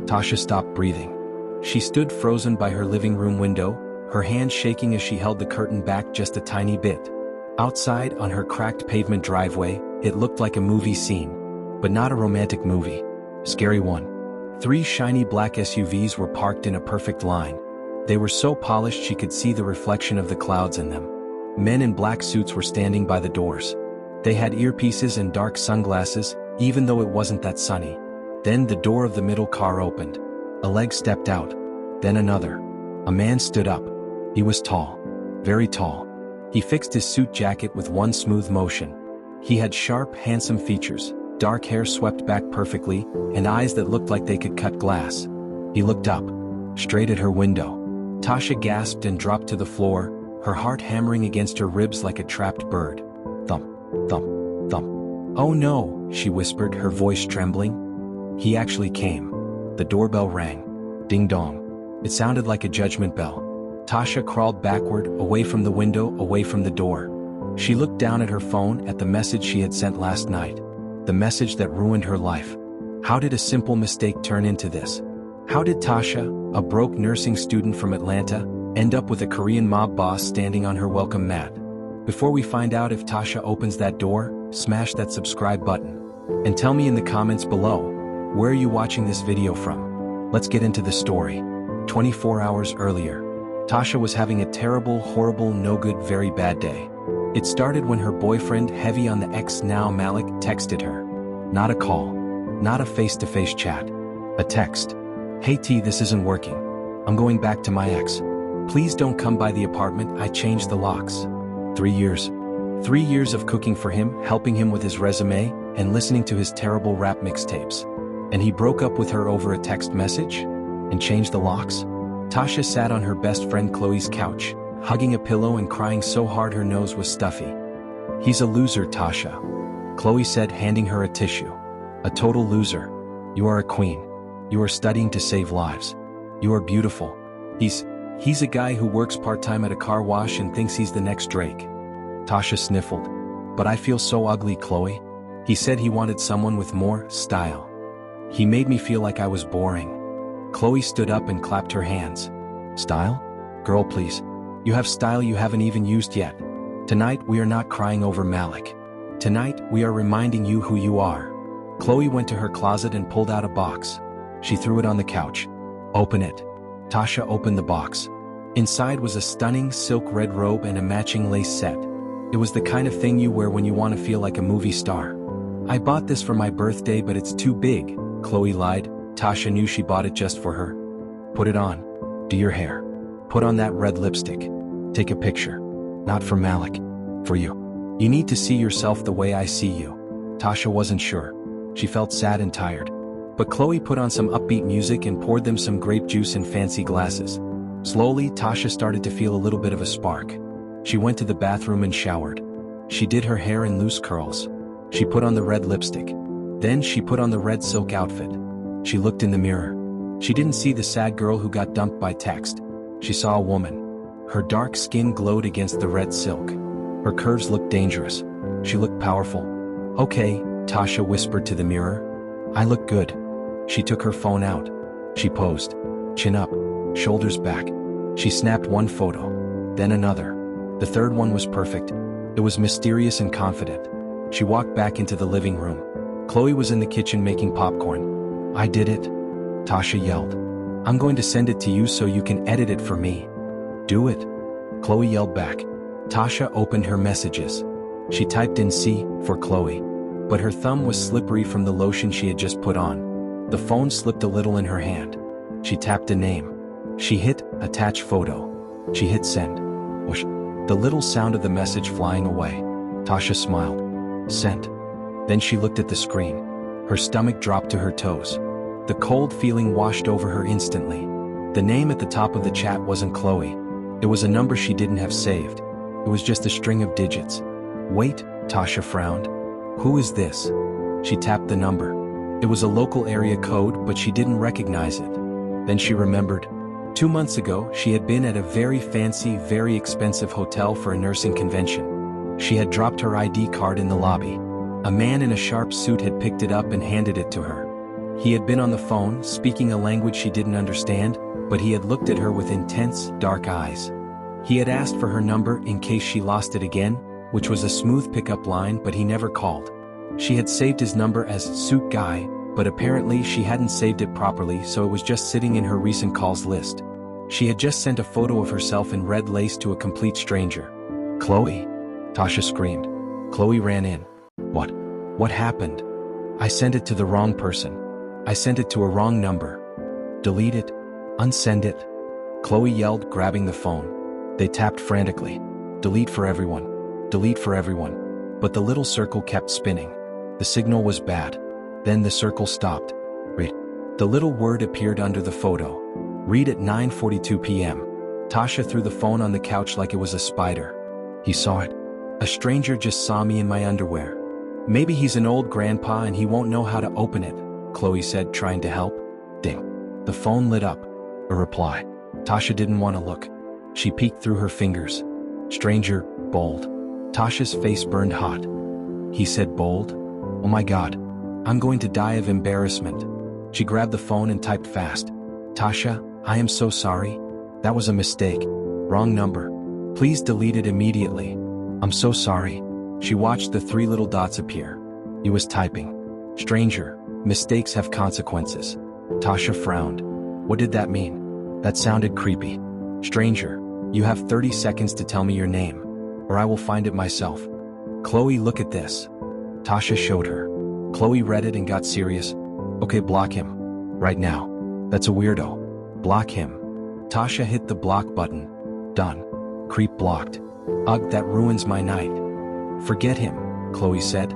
Tasha stopped breathing. She stood frozen by her living room window, her hand shaking as she held the curtain back just a tiny bit. Outside, on her cracked pavement driveway, it looked like a movie scene. But not a romantic movie. Scary one. 3 shiny black SUVs were parked in a perfect line. They were so polished she could see the reflection of the clouds in them. Men in black suits were standing by the doors. They had earpieces and dark sunglasses, even though it wasn't that sunny. Then the door of the middle car opened. A leg stepped out. Then another. A man stood up. He was tall. Very tall. He fixed his suit jacket with one smooth motion. He had sharp, handsome features, dark hair swept back perfectly, and eyes that looked like they could cut glass. He looked up, straight at her window. Tasha gasped and dropped to the floor, her heart hammering against her ribs like a trapped bird. Thump, thump, thump. "Oh no," she whispered, her voice trembling. He actually came. The doorbell rang. Ding dong. It sounded like a judgment bell. Tasha crawled backward, away from the window, away from the door. She looked down at her phone, at the message she had sent last night. The message that ruined her life. How did a simple mistake turn into this? How did Tasha, a broke nursing student from Atlanta, end up with a Korean mob boss standing on her welcome mat? Before we find out if Tasha opens that door, smash that subscribe button. And tell me in the comments below, where are you watching this video from? Let's get into the story. 24 hours earlier, Tasha was having a terrible, horrible, no good, very bad day. It started when her boyfriend, heavy on the X now Malik, texted her. Not a call. Not a face-to-face chat. A text. "Hey T, this isn't working. I'm going back to my ex. Please don't come by the apartment, I changed the locks." 3 years. 3 years of cooking for him, helping him with his resume, and listening to his terrible rap mixtapes. And he broke up with her over a text message? And changed the locks? Tasha sat on her best friend Chloe's couch, hugging a pillow and crying so hard her nose was stuffy. "He's a loser, Tasha," Chloe said, handing her a tissue. "A total loser. You are a queen. You are studying to save lives. You are beautiful. He's a guy who works part-time at a car wash and thinks he's the next Drake." Tasha sniffled. "But I feel so ugly, Chloe. He said he wanted someone with more style. He made me feel like I was boring." Chloe stood up and clapped her hands. "Style? Girl, please. You have style you haven't even used yet. Tonight we are not crying over Malik. Tonight we are reminding you who you are." Chloe went to her closet and pulled out a box. She threw it on the couch. "Open it." Tasha opened the box. Inside was a stunning silk red robe and a matching lace set. It was the kind of thing you wear when you want to feel like a movie star. "I bought this for my birthday, but it's too big," Chloe lied. Tasha knew she bought it just for her. "Put it on. Do your hair. Put on that red lipstick. Take a picture. Not for Malik. For you. You need to see yourself the way I see you." Tasha wasn't sure. She felt sad and tired. But Chloe put on some upbeat music and poured them some grape juice in fancy glasses. Slowly, Tasha started to feel a little bit of a spark. She went to the bathroom and showered. She did her hair in loose curls. She put on the red lipstick. Then she put on the red silk outfit. She looked in the mirror. She didn't see the sad girl who got dumped by text. She saw a woman. Her dark skin glowed against the red silk. Her curves looked dangerous. She looked powerful. "Okay," Tasha whispered to the mirror. "I look good." She took her phone out. She posed. Chin up, shoulders back. She snapped one photo. Then another. The third one was perfect. It was mysterious and confident. She walked back into the living room. Chloe was in the kitchen making popcorn. "I did it," Tasha yelled. "I'm going to send it to you so you can edit it for me." "Do it," Chloe yelled back. Tasha opened her messages. She typed in C for Chloe. But her thumb was slippery from the lotion she had just put on. The phone slipped a little in her hand. She tapped a name. She hit attach photo. She hit send. Whoosh. The little sound of the message flying away. Tasha smiled. Sent. Then she looked at the screen. Her stomach dropped to her toes. The cold feeling washed over her instantly. The name at the top of the chat wasn't Chloe. It was a number she didn't have saved. It was just a string of digits. "Wait," Tasha frowned. "Who is this?" She tapped the number. It was a local area code, but she didn't recognize it. Then she remembered. 2 months ago, she had been at a very fancy, very expensive hotel for a nursing convention. She had dropped her ID card in the lobby. A man in a sharp suit had picked it up and handed it to her. He had been on the phone, speaking a language she didn't understand, but he had looked at her with intense, dark eyes. He had asked for her number in case she lost it again, which was a smooth pickup line, but he never called. She had saved his number as Suit Guy, but apparently she hadn't saved it properly, so it was just sitting in her recent calls list. She had just sent a photo of herself in red lace to a complete stranger. "Chloe!" Tasha screamed. Chloe ran in. "What? What happened?" "I sent it to the wrong person. I sent it to a wrong number." "Delete it. Unsend it." Chloe yelled, grabbing the phone. They tapped frantically. "Delete for everyone. Delete for everyone." But the little circle kept spinning. The signal was bad. Then the circle stopped. "Read." The little word appeared under the photo. "Read at 9:42 p.m. Tasha threw the phone on the couch like it was a spider. "He saw it. A stranger just saw me in my underwear. Maybe he's an old grandpa and he won't know how to open it," Chloe said, trying to help. Ding. The phone lit up. A reply. Tasha didn't want to look. She peeked through her fingers. "Stranger, bold." Tasha's face burned hot. He said bold? Oh my God. I'm going to die of embarrassment. She grabbed the phone and typed fast. "Tasha, I am so sorry. That was a mistake. Wrong number. Please delete it immediately. I'm so sorry." She watched the 3 little dots appear. He was typing. "Stranger, mistakes have consequences." Tasha frowned. What did that mean? That sounded creepy. "Stranger, you have 30 seconds to tell me your name, or I will find it myself." "Chloe, look at this." Tasha showed her. Chloe read it and got serious. "Okay, block him. Right now. That's a weirdo. Block him." Tasha hit the block button. Done. Creep blocked. "Ugh, that ruins my night." "Forget him," Chloe said.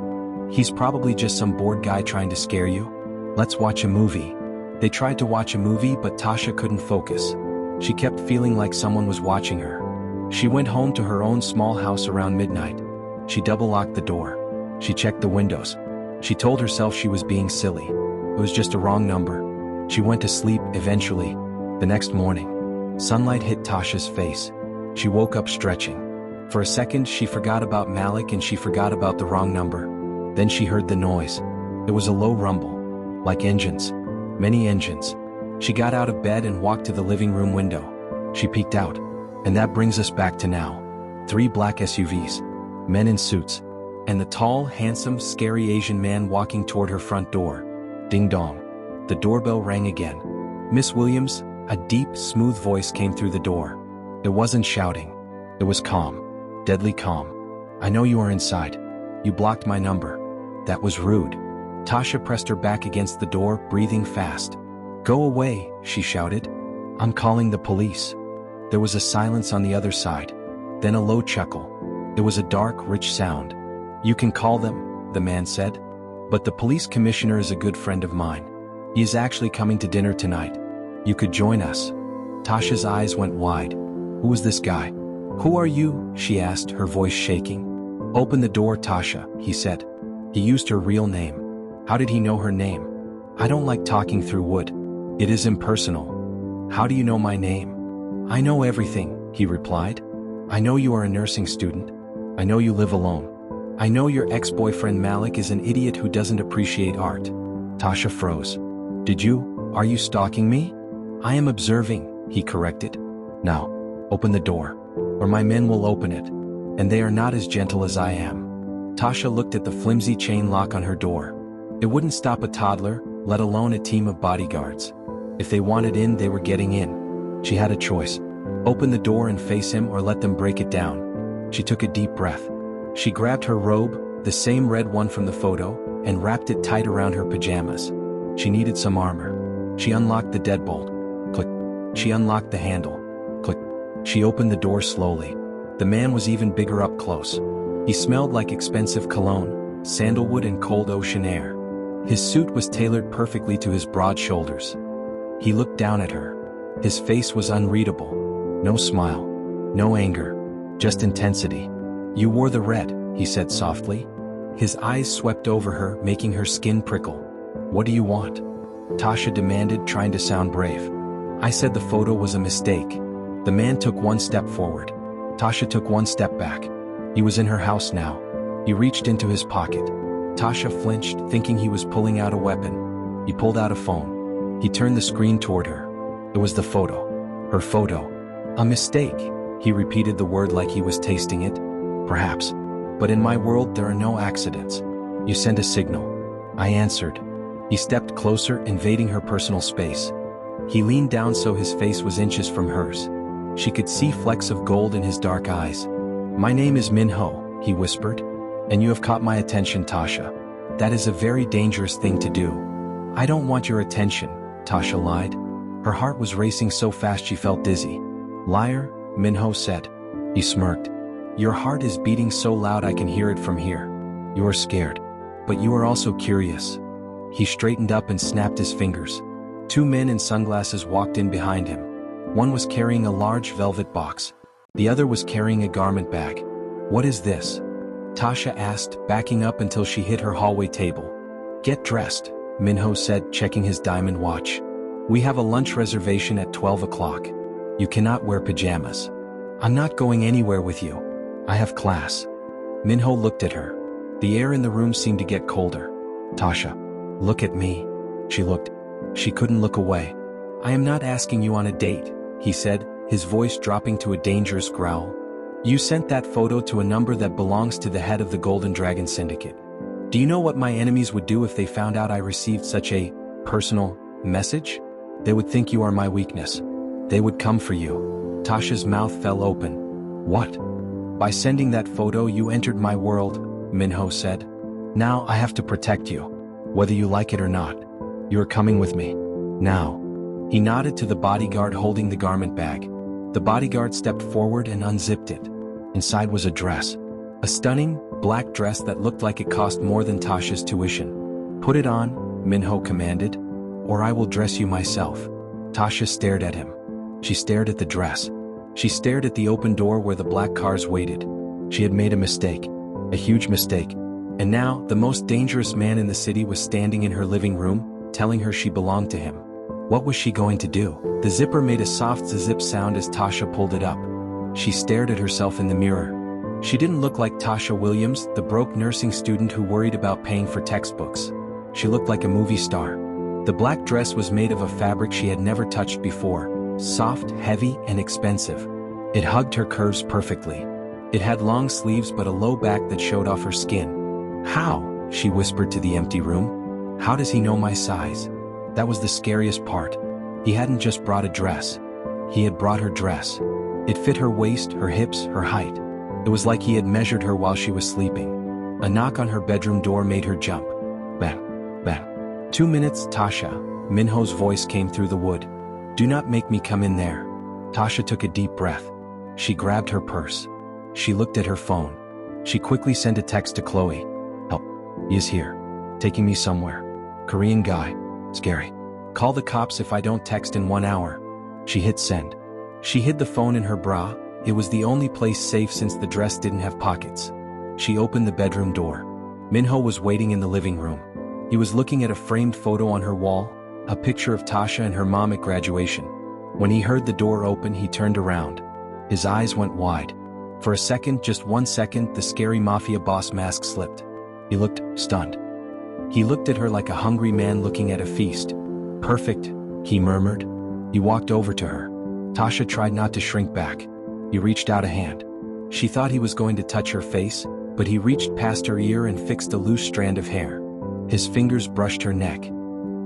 "He's probably just some bored guy trying to scare you. Let's watch a movie." They tried to watch a movie, but Tasha couldn't focus. She kept feeling like someone was watching her. She went home to her own small house around midnight. She double-locked the door. She checked the windows. She told herself she was being silly. It was just a wrong number. She went to sleep eventually. The next morning, sunlight hit Tasha's face. She woke up stretching. For a second, she forgot about Malik and she forgot about the wrong number. Then she heard the noise. It was a low rumble. Like engines. Many engines. She got out of bed and walked to the living room window. She peeked out. And that brings us back to now. 3 black SUVs. Men in suits. And the tall, handsome, scary Asian man walking toward her front door. Ding dong. The doorbell rang again. "Miss Williams," a deep, smooth voice came through the door. It wasn't shouting. It was calm. Deadly calm. "I know you are inside. You blocked my number." That was rude. Tasha pressed her back against the door, breathing fast. "Go away," she shouted. "I'm calling the police." There was a silence on the other side. Then a low chuckle. It was a dark, rich sound. "You can call them," the man said. "But the police commissioner is a good friend of mine. He is actually coming to dinner tonight. You could join us." Tasha's eyes went wide. Who was this guy? "Who are you?" she asked, her voice shaking. "Open the door, Tasha," he said. He used her real name. How did he know her name? "I don't like talking through wood. It is impersonal." "How do you know my name?" "I know everything," he replied. "I know you are a nursing student. I know you live alone. I know your ex-boyfriend Malik is an idiot who doesn't appreciate art." Tasha froze. "Did you? Are you stalking me?" "I am observing," he corrected. "Now, open the door, or my men will open it. And they are not as gentle as I am." Tasha looked at the flimsy chain lock on her door. It wouldn't stop a toddler, let alone a team of bodyguards. If they wanted in, they were getting in. She had a choice. Open the door and face him or let them break it down. She took a deep breath. She grabbed her robe, the same red one from the photo, and wrapped it tight around her pajamas. She needed some armor. She unlocked the deadbolt. Click. She unlocked the handle. Click. She opened the door slowly. The man was even bigger up close. He smelled like expensive cologne, sandalwood and cold ocean air. His suit was tailored perfectly to his broad shoulders. He looked down at her. His face was unreadable. No smile. No anger. Just intensity. "You wore the red," he said softly. His eyes swept over her, making her skin prickle. "What do you want?" Tasha demanded, trying to sound brave. "I said the photo was a mistake." The man took one step forward. Tasha took one step back. He was in her house now. He reached into his pocket. Tasha flinched, thinking he was pulling out a weapon. He pulled out a phone. He turned the screen toward her. It was the photo. Her photo. A mistake. He repeated the word like he was tasting it. Perhaps. But in my world there are no accidents. You send a signal. I answered. He stepped closer, invading her personal space. He leaned down so his face was inches from hers. She could see flecks of gold in his dark eyes. My name is Min-ho, he whispered. And you have caught my attention, Tasha. That is a very dangerous thing to do. I don't want your attention, Tasha lied. Her heart was racing so fast she felt dizzy. Liar, Min-ho said. He smirked. Your heart is beating so loud I can hear it from here. You are scared. But you are also curious. He straightened up and snapped his fingers. Two men in sunglasses walked in behind him. One was carrying a large velvet box. The other was carrying a garment bag. What is this? Tasha asked, backing up until she hit her hallway table. Get dressed, Min-ho said, checking his diamond watch. We have a lunch reservation at 12 o'clock. You cannot wear pajamas. I'm not going anywhere with you. I have class. Min-ho looked at her. The air in the room seemed to get colder. Tasha, look at me. She looked. She couldn't look away. I am not asking you on a date, he said, his voice dropping to a dangerous growl. You sent that photo to a number that belongs to the head of the Golden Dragon Syndicate. Do you know what my enemies would do if they found out I received such a personal message? They would think you are my weakness. They would come for you. Tasha's mouth fell open. What? By sending that photo you entered my world, Min-ho said. Now I have to protect you. Whether you like it or not. You are coming with me. Now. He nodded to the bodyguard holding the garment bag. The bodyguard stepped forward and unzipped it. Inside was a dress. A stunning, black dress that looked like it cost more than Tasha's tuition. Put it on, Min-ho commanded, or I will dress you myself. Tasha stared at him. She stared at the dress. She stared at the open door where the black cars waited. She had made a mistake. A huge mistake. And now, the most dangerous man in the city was standing in her living room, telling her she belonged to him. What was she going to do? The zipper made a soft zip sound as Tasha pulled it up. She stared at herself in the mirror. She didn't look like Tasha Williams, the broke nursing student who worried about paying for textbooks. She looked like a movie star. The black dress was made of a fabric she had never touched before, soft, heavy, and expensive. It hugged her curves perfectly. It had long sleeves but a low back that showed off her skin. How? She whispered to the empty room. How does he know my size? That was the scariest part. He hadn't just brought a dress. He had brought her dress. It fit her waist, her hips, her height. It was like he had measured her while she was sleeping. A knock on her bedroom door made her jump. Bang, bang. 2 minutes, Tasha. Min-ho's voice came through the wood. Do not make me come in there. Tasha took a deep breath. She grabbed her purse. She looked at her phone. She quickly sent a text to Chloe. Help. He is here. Taking me somewhere. Korean guy. Scary. Call the cops if I don't text in 1 hour. She hit send. She hid the phone in her bra. It was the only place safe since the dress didn't have pockets. She opened the bedroom door. Min-ho was waiting in the living room. He was looking at a framed photo on her wall, a picture of Tasha and her mom at graduation. When he heard the door open, he turned around. His eyes went wide. For a second, just 1 second, the scary Mafia boss mask slipped. He looked stunned. He looked at her like a hungry man looking at a feast. Perfect, he murmured. He walked over to her. Tasha tried not to shrink back. He reached out a hand. She thought he was going to touch her face, but he reached past her ear and fixed a loose strand of hair. His fingers brushed her neck.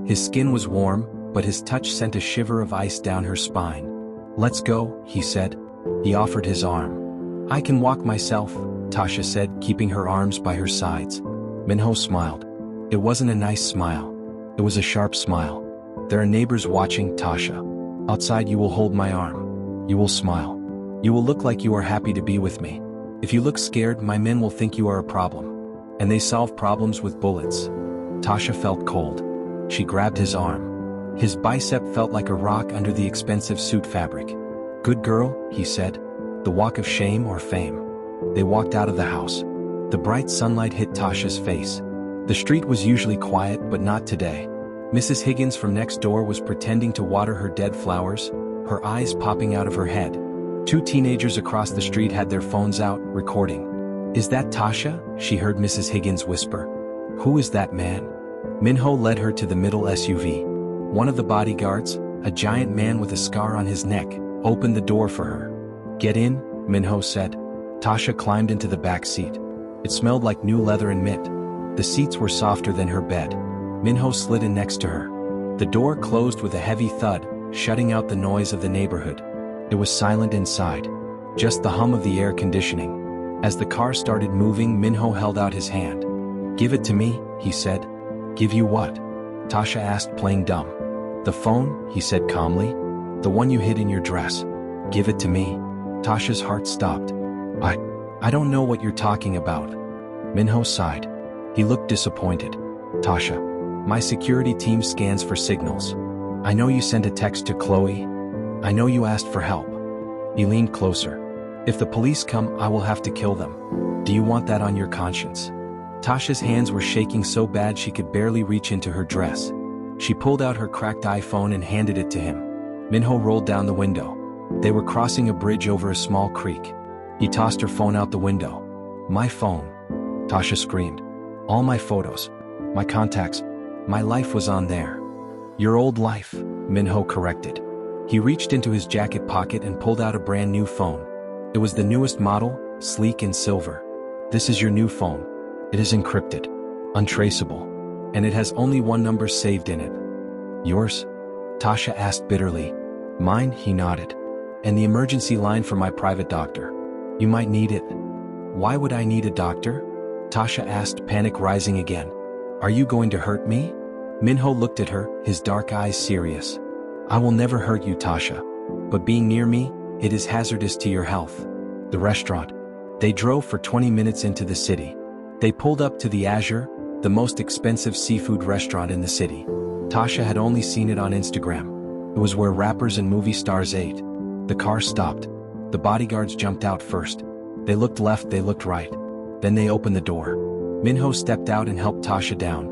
His skin was warm, but his touch sent a shiver of ice down her spine. Let's go, he said. He offered his arm. I can walk myself, Tasha said, keeping her arms by her sides. Min-ho smiled. It wasn't a nice smile. It was a sharp smile. There are neighbors watching, Tasha. Outside you will hold my arm. You will smile. You will look like you are happy to be with me. If you look scared, my men will think you are a problem. And they solve problems with bullets. Tasha felt cold. She grabbed his arm. His bicep felt like a rock under the expensive suit fabric. Good girl, he said. The walk of shame or fame. They walked out of the house. The bright sunlight hit Tasha's face. The street was usually quiet, but not today. Mrs. Higgins from next door was pretending to water her dead flowers, her eyes popping out of her head. 2 teenagers across the street had their phones out, recording. Is that Tasha? She heard Mrs. Higgins whisper. Who is that man? Minho led her to the middle SUV. One of the bodyguards, a giant man with a scar on his neck, opened the door for her. "Get in," Minho said. Tasha climbed into the back seat. It smelled like new leather and mint. The seats were softer than her bed. Minho slid in next to her. The door closed with a heavy thud, shutting out the noise of the neighborhood. It was silent inside. Just the hum of the air conditioning. As the car started moving, Minho held out his hand. "Give it to me," he said. "Give you what?" Tasha asked, playing dumb. "The phone," he said calmly. "The one you hid in your dress. Give it to me." Tasha's heart stopped. I don't know what you're talking about." Minho sighed. He looked disappointed. "Tasha, my security team scans for signals. I know you sent a text to Chloe. I know you asked for help." He leaned closer. "If the police come, I will have to kill them. Do you want that on your conscience?" Tasha's hands were shaking so bad she could barely reach into her dress. She pulled out her cracked iPhone and handed it to him. Minho rolled down the window. They were crossing a bridge over a small creek. He tossed her phone out the window. "My phone," Tasha screamed. "All my photos, my contacts, my life was on there." "Your old life," Minho corrected. He reached into his jacket pocket and pulled out a brand new phone. It was the newest model, sleek and silver. "This is your new phone. It is encrypted, untraceable, and it has only one number saved in it." "Yours?" Tasha asked bitterly. "Mine," he nodded. "And the emergency line for my private doctor. You might need it." "Why would I need a doctor?" Tasha asked, panic rising again. "Are you going to hurt me?" Minho looked at her, his dark eyes serious. "I will never hurt you, Tasha. But being near me, it is hazardous to your health." The restaurant. They drove for 20 minutes into the city. They pulled up to the Azure, the most expensive seafood restaurant in the city. Tasha had only seen it on Instagram. It was where rappers and movie stars ate. The car stopped. The bodyguards jumped out first. They looked left, they looked right. Then they opened the door. Minho stepped out and helped Tasha down.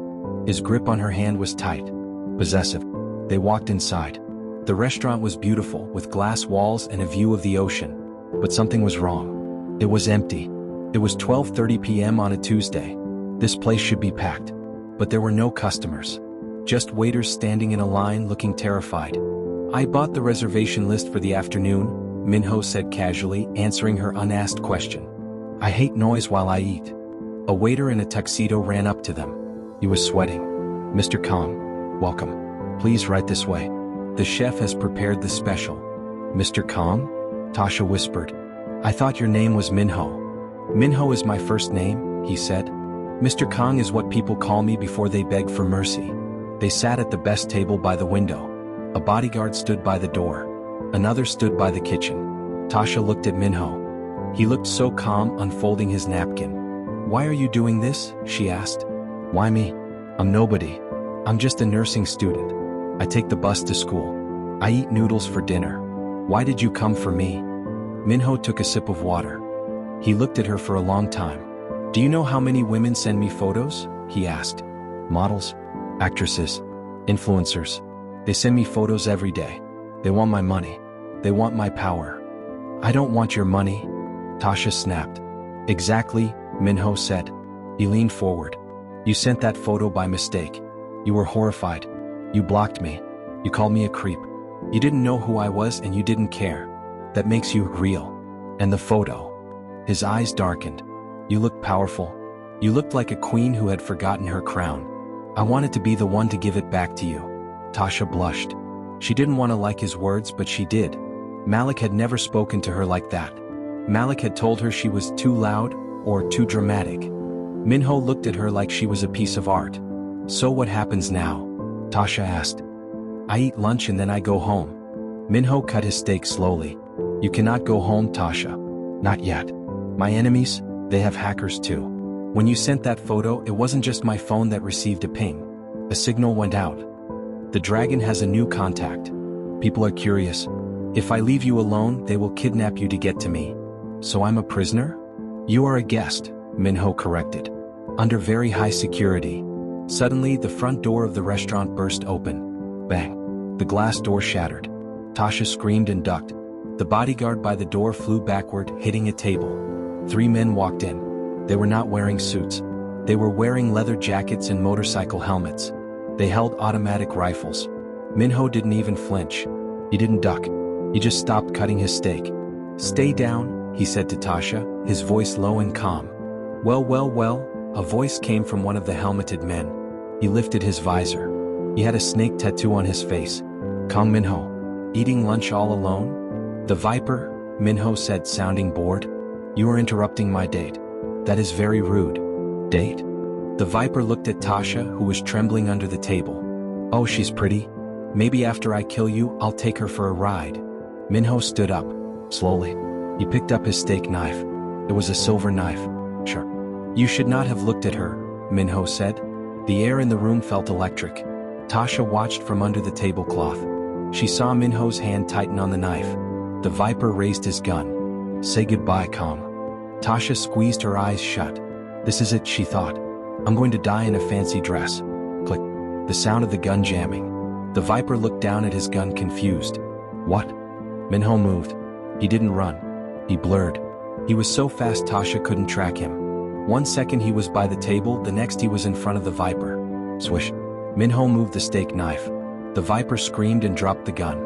His grip on her hand was tight, possessive. They walked inside. The restaurant was beautiful, with glass walls and a view of the ocean. But something was wrong. It was empty. It was 12:30 p.m. on a Tuesday. This place should be packed. But there were no customers. Just waiters standing in a line looking terrified. "I bought the reservation list for the afternoon," Minho said casually, answering her unasked question. "I hate noise while I eat." A waiter in a tuxedo ran up to them. He was sweating. "Mr. Kong, welcome. Please right this way. The chef has prepared the special." "Mr. Kong?" Tasha whispered. "I thought your name was Minho." "Minho is my first name," he said. "Mr. Kong is what people call me before they beg for mercy." They sat at the best table by the window. A bodyguard stood by the door. Another stood by the kitchen. Tasha looked at Minho. He looked so calm, unfolding his napkin. "Why are you doing this?" she asked. "Why me? I'm nobody. I'm just a nursing student. I take the bus to school. I eat noodles for dinner. Why did you come for me?" Minho took a sip of water. He looked at her for a long time. "Do you know how many women send me photos?" he asked. "Models, actresses, influencers. They send me photos every day. They want my money. They want my power." "I don't want your money," Tasha snapped. "Exactly," Minho said. He leaned forward. "You sent that photo by mistake. You were horrified. You blocked me. You called me a creep. You didn't know who I was and you didn't care. That makes you real. And the photo." His eyes darkened. "You looked powerful. You looked like a queen who had forgotten her crown. I wanted to be the one to give it back to you." Tasha blushed. She didn't want to like his words, but she did. Malik had never spoken to her like that. Malik had told her she was too loud or too dramatic. Minho looked at her like she was a piece of art. "So what happens now?" Tasha asked. "I eat lunch and then I go home." Minho cut his steak slowly. "You cannot go home, Tasha. Not yet. My enemies, they have hackers too. When you sent that photo, it wasn't just my phone that received a ping. A signal went out. The dragon has a new contact. People are curious. If I leave you alone, they will kidnap you to get to me. So I'm a prisoner?" "You are a guest," Minho corrected. "Under very high security." Suddenly, the front door of the restaurant burst open. Bang. The glass door shattered. Tasha screamed and ducked. The bodyguard by the door flew backward, hitting a table. 3 men walked in. They were not wearing suits. They were wearing leather jackets and motorcycle helmets. They held automatic rifles. Minho didn't even flinch. He didn't duck. He just stopped cutting his steak. "Stay down," he said to Tasha, his voice low and calm. "Well, well, well," a voice came from one of the helmeted men. He lifted his visor. He had a snake tattoo on his face. "Kong Minho. Eating lunch all alone?" "The Viper," Minho said, sounding bored. "You are interrupting my date. That is very rude." "Date?" The Viper looked at Tasha, who was trembling under the table. "Oh, she's pretty. Maybe after I kill you, I'll take her for a ride." Minho stood up. Slowly. He picked up his steak knife. It was a silver knife. "Sure." "You should not have looked at her," Minho said. The air in the room felt electric. Tasha watched from under the tablecloth. She saw Minho's hand tighten on the knife. The Viper raised his gun. "Say goodbye, Kong." Tasha squeezed her eyes shut. This is it, she thought. I'm going to die in a fancy dress. Click. The sound of the gun jamming. The Viper looked down at his gun, confused. What? Minho moved. He didn't run. He blurred. He was so fast Tasha couldn't track him. 1 second he was by the table, the next he was in front of the Viper. Swish. Minho moved the steak knife. The Viper screamed and dropped the gun.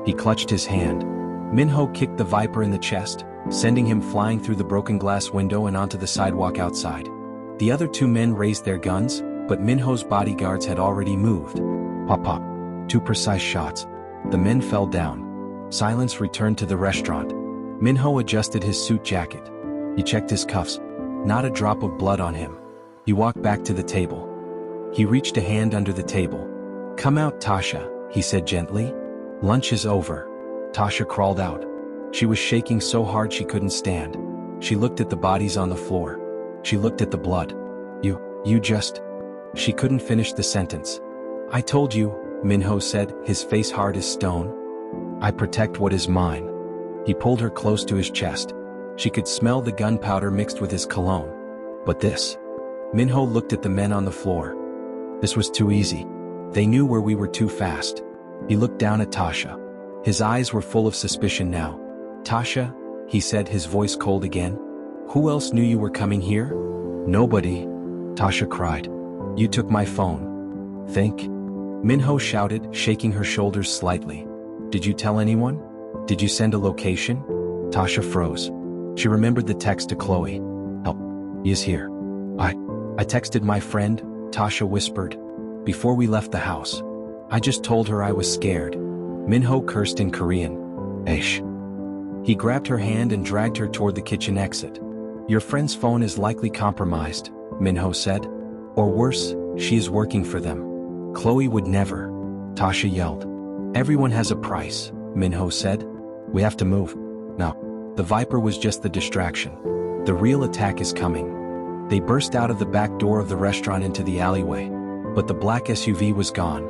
He clutched his hand. Minho kicked the Viper in the chest, sending him flying through the broken glass window and onto the sidewalk outside. The other 2 men raised their guns, but Minho's bodyguards had already moved. Pop pop. 2 precise shots. The men fell down. Silence returned to the restaurant. Minho adjusted his suit jacket. He checked his cuffs. Not a drop of blood on him. He walked back to the table. He reached a hand under the table. Come out, Tasha, he said gently. Lunch is over. Tasha crawled out. She was shaking so hard she couldn't stand. She looked at the bodies on the floor. She looked at the blood. You just... She couldn't finish the sentence. I told you, Minho said, his face hard as stone. I protect what is mine. He pulled her close to his chest. She could smell the gunpowder mixed with his cologne. But this... Minho looked at the men on the floor. This was too easy. They knew where we were too fast. He looked down at Tasha. His eyes were full of suspicion now. Tasha, he said, his voice cold again. Who else knew you were coming here? Nobody. Tasha cried. You took my phone. Think? Minho shouted, shaking her shoulders slightly. Did you tell anyone? Did you send a location? Tasha froze. She remembered the text to Chloe. Help. He is here. I texted my friend, Tasha whispered. Before we left the house. I just told her I was scared. Minho cursed in Korean. Aish. He grabbed her hand and dragged her toward the kitchen exit. Your friend's phone is likely compromised, Minho said. Or worse, she is working for them. Chloe would never. Tasha yelled. Everyone has a price, Minho said. We have to move. No. The Viper was just the distraction. The real attack is coming. They burst out of the back door of the restaurant into the alleyway. But the black SUV was gone.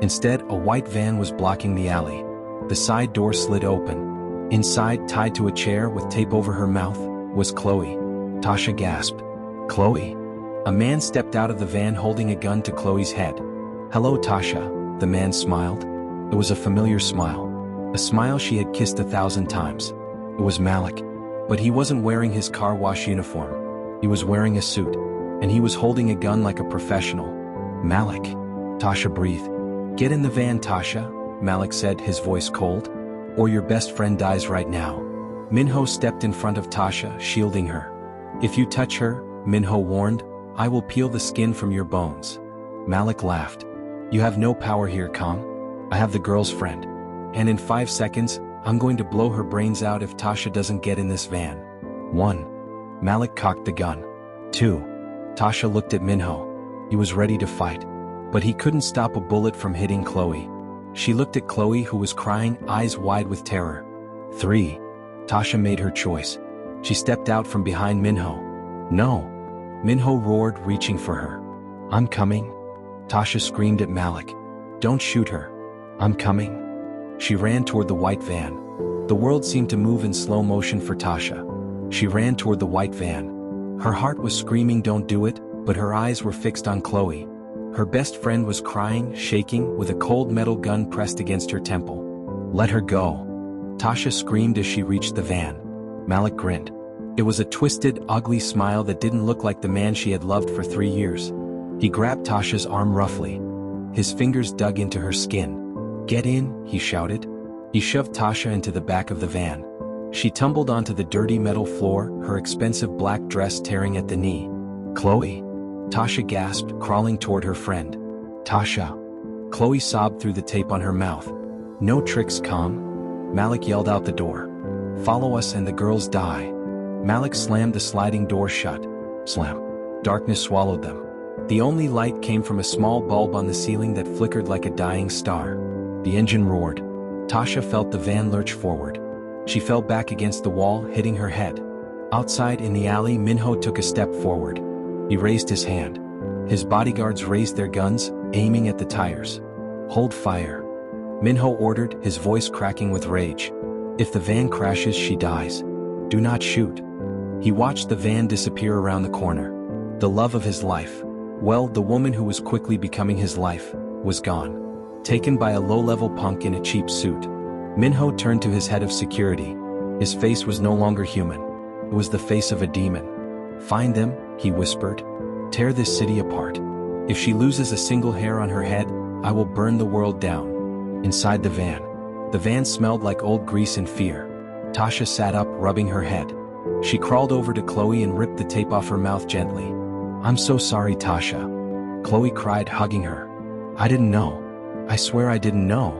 Instead, a white van was blocking the alley. The side door slid open. Inside, tied to a chair with tape over her mouth, was Chloe. Tasha gasped. Chloe. A man stepped out of the van holding a gun to Chloe's head. Hello, Tasha, the man smiled. It was a familiar smile. A smile she had kissed 1,000 times. It was Malik. But he wasn't wearing his car wash uniform. He was wearing a suit. And he was holding a gun like a professional. Malik. Tasha breathed. Get in the van, Tasha, Malik said, his voice cold. Or your best friend dies right now. Minho stepped in front of Tasha, shielding her. If you touch her, Minho warned, I will peel the skin from your bones. Malik laughed. You have no power here, Kong. I have the girl's friend. And in 5 seconds, I'm going to blow her brains out if Tasha doesn't get in this van. 1. Malik cocked the gun. 2. Tasha looked at Minho. He was ready to fight. But he couldn't stop a bullet from hitting Chloe. She looked at Chloe, who was crying, eyes wide with terror. 3. Tasha made her choice. She stepped out from behind Minho. No. Minho roared, reaching for her. I'm coming. Tasha screamed at Malik. Don't shoot her. I'm coming. She ran toward the white van. The world seemed to move in slow motion for Tasha. She ran toward the white van. Her heart was screaming, don't do it, but her eyes were fixed on Chloe. Her best friend was crying, shaking, with a cold metal gun pressed against her temple. Let her go. Tasha screamed as she reached the van. Malik grinned. It was a twisted, ugly smile that didn't look like the man she had loved for 3 years. He grabbed Tasha's arm roughly. His fingers dug into her skin. "Get in," he shouted. He shoved Tasha into the back of the van. She tumbled onto the dirty metal floor, her expensive black dress tearing at the knee. "Chloe?" Tasha gasped, crawling toward her friend. "Tasha." Chloe sobbed through the tape on her mouth. "No tricks, calm." Malik yelled out the door. "Follow us and the girls die." Malik slammed the sliding door shut. Slam. Darkness swallowed them. The only light came from a small bulb on the ceiling that flickered like a dying star. The engine roared. Tasha felt the van lurch forward. She fell back against the wall, hitting her head. Outside in the alley, Minho took a step forward. He raised his hand. His bodyguards raised their guns, aiming at the tires. "Hold fire," Minho ordered, his voice cracking with rage. "If the van crashes, she dies. Do not shoot." He watched the van disappear around the corner. The love of his life, well, the woman who was quickly becoming his life, was gone. Taken by a low-level punk in a cheap suit. Minho turned to his head of security. His face was no longer human. It was the face of a demon. "Find them," he whispered. "Tear this city apart. If she loses a single hair on her head, I will burn the world down." Inside the van. The van smelled like old grease and fear. Tasha sat up, rubbing her head. She crawled over to Chloe and ripped the tape off her mouth gently. "I'm so sorry, Tasha." Chloe cried, hugging her. "I didn't know. I swear I didn't know."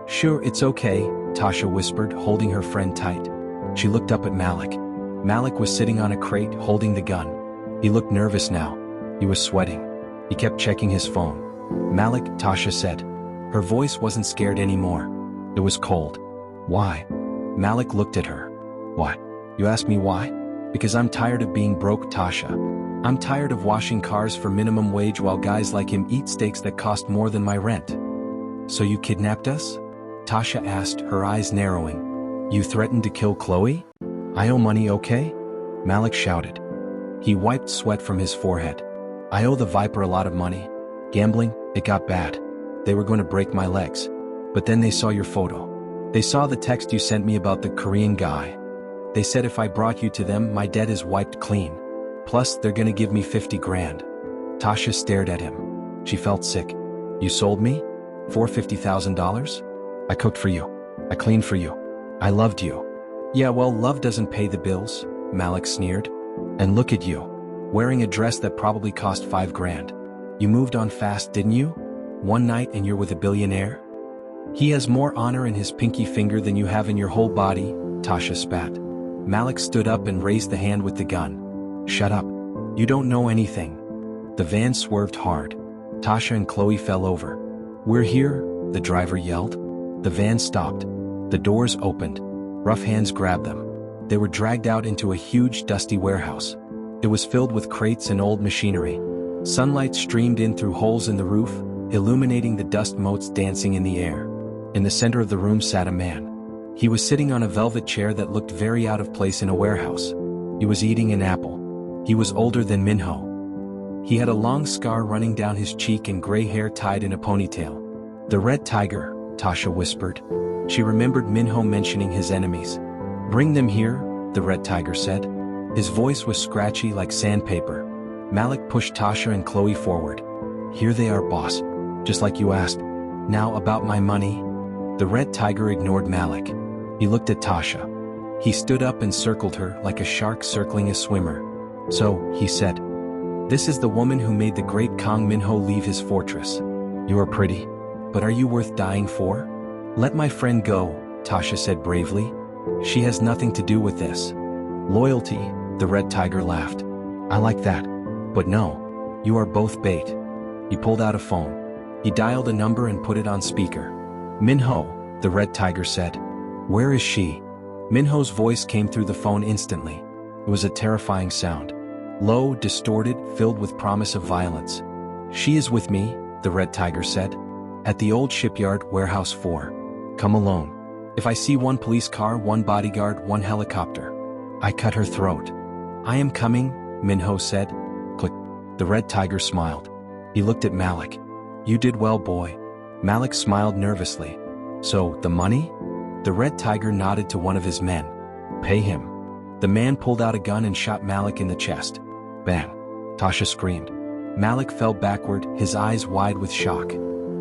"Sure, it's okay," Tasha whispered, holding her friend tight. She looked up at Malik. Malik was sitting on a crate, holding the gun. He looked nervous now. He was sweating. He kept checking his phone. "Malik," Tasha said. Her voice wasn't scared anymore. It was cold. "Why?" Malik looked at her. "Why? You ask me why? Because I'm tired of being broke, Tasha. I'm tired of washing cars for minimum wage while guys like him eat steaks that cost more than my rent." "So you kidnapped us?" Tasha asked, her eyes narrowing. "You threatened to kill Chloe? I owe money, okay?" Malik shouted. He wiped sweat from his forehead. "I owe the Viper a lot of money. Gambling, it got bad. They were going to break my legs. But then they saw your photo. They saw the text you sent me about the Korean guy. They said if I brought you to them, my debt is wiped clean. Plus, they're gonna give me 50 grand. Tasha stared at him. She felt sick. "You sold me? For $50,000? I cooked for you. I cleaned for you. I loved you." "Yeah, well, love doesn't pay the bills," Malik sneered. "And look at you. Wearing a dress that probably cost 5 grand. You moved on fast, didn't you? One night and you're with a billionaire? He has more honor in his pinky finger than you have in your whole body," Tasha spat. Malik stood up and raised the hand with the gun. "Shut up. You don't know anything." The van swerved hard. Tasha and Chloe fell over. "We're here," the driver yelled. The van stopped. The doors opened. Rough hands grabbed them. They were dragged out into a huge, dusty warehouse. It was filled with crates and old machinery. Sunlight streamed in through holes in the roof, illuminating the dust motes dancing in the air. In the center of the room sat a man. He was sitting on a velvet chair that looked very out of place in a warehouse. He was eating an apple. He was older than Minho. He had a long scar running down his cheek and gray hair tied in a ponytail. "The Red Tiger," Tasha whispered. She remembered Minho mentioning his enemies. "Bring them here," the Red Tiger said. His voice was scratchy like sandpaper. Malik pushed Tasha and Chloe forward. "Here they are, boss. Just like you asked. Now about my money." The Red Tiger ignored Malik. He looked at Tasha. He stood up and circled her like a shark circling a swimmer. "So," he said, "this is the woman who made the great Kang Minho leave his fortress. You are pretty. But are you worth dying for?" "Let my friend go," Tasha said bravely. "She has nothing to do with this." "Loyalty," the Red Tiger laughed. "I like that. But no. You are both bait." He pulled out a phone. He dialed a number and put it on speaker. "Minho," the Red Tiger said. "Where is she?" Minho's voice came through the phone instantly. It was a terrifying sound. Low, distorted, filled with promise of violence. "She is with me," the Red Tiger said. "At the old shipyard, warehouse 4. Come alone. If I see one police car, one bodyguard, one helicopter, I cut her throat." "I am coming," Minho said. Click. The Red Tiger smiled. He looked at Malik. "You did well, boy." Malik smiled nervously. "So, the money?" The Red Tiger nodded to one of his men. "Pay him." The man pulled out a gun and shot Malik in the chest. Bang! Tasha screamed. Malik fell backward, his eyes wide with shock.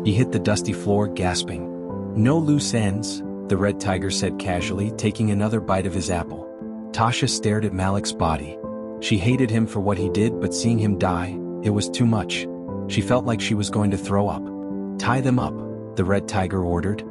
He hit the dusty floor, gasping. "No loose ends," the red tiger said casually, taking another bite of his apple. Tasha stared at Malik's body. She hated him for what he did, but seeing him die, it was too much. She felt like she was going to throw up. "Tie them up," the red tiger ordered.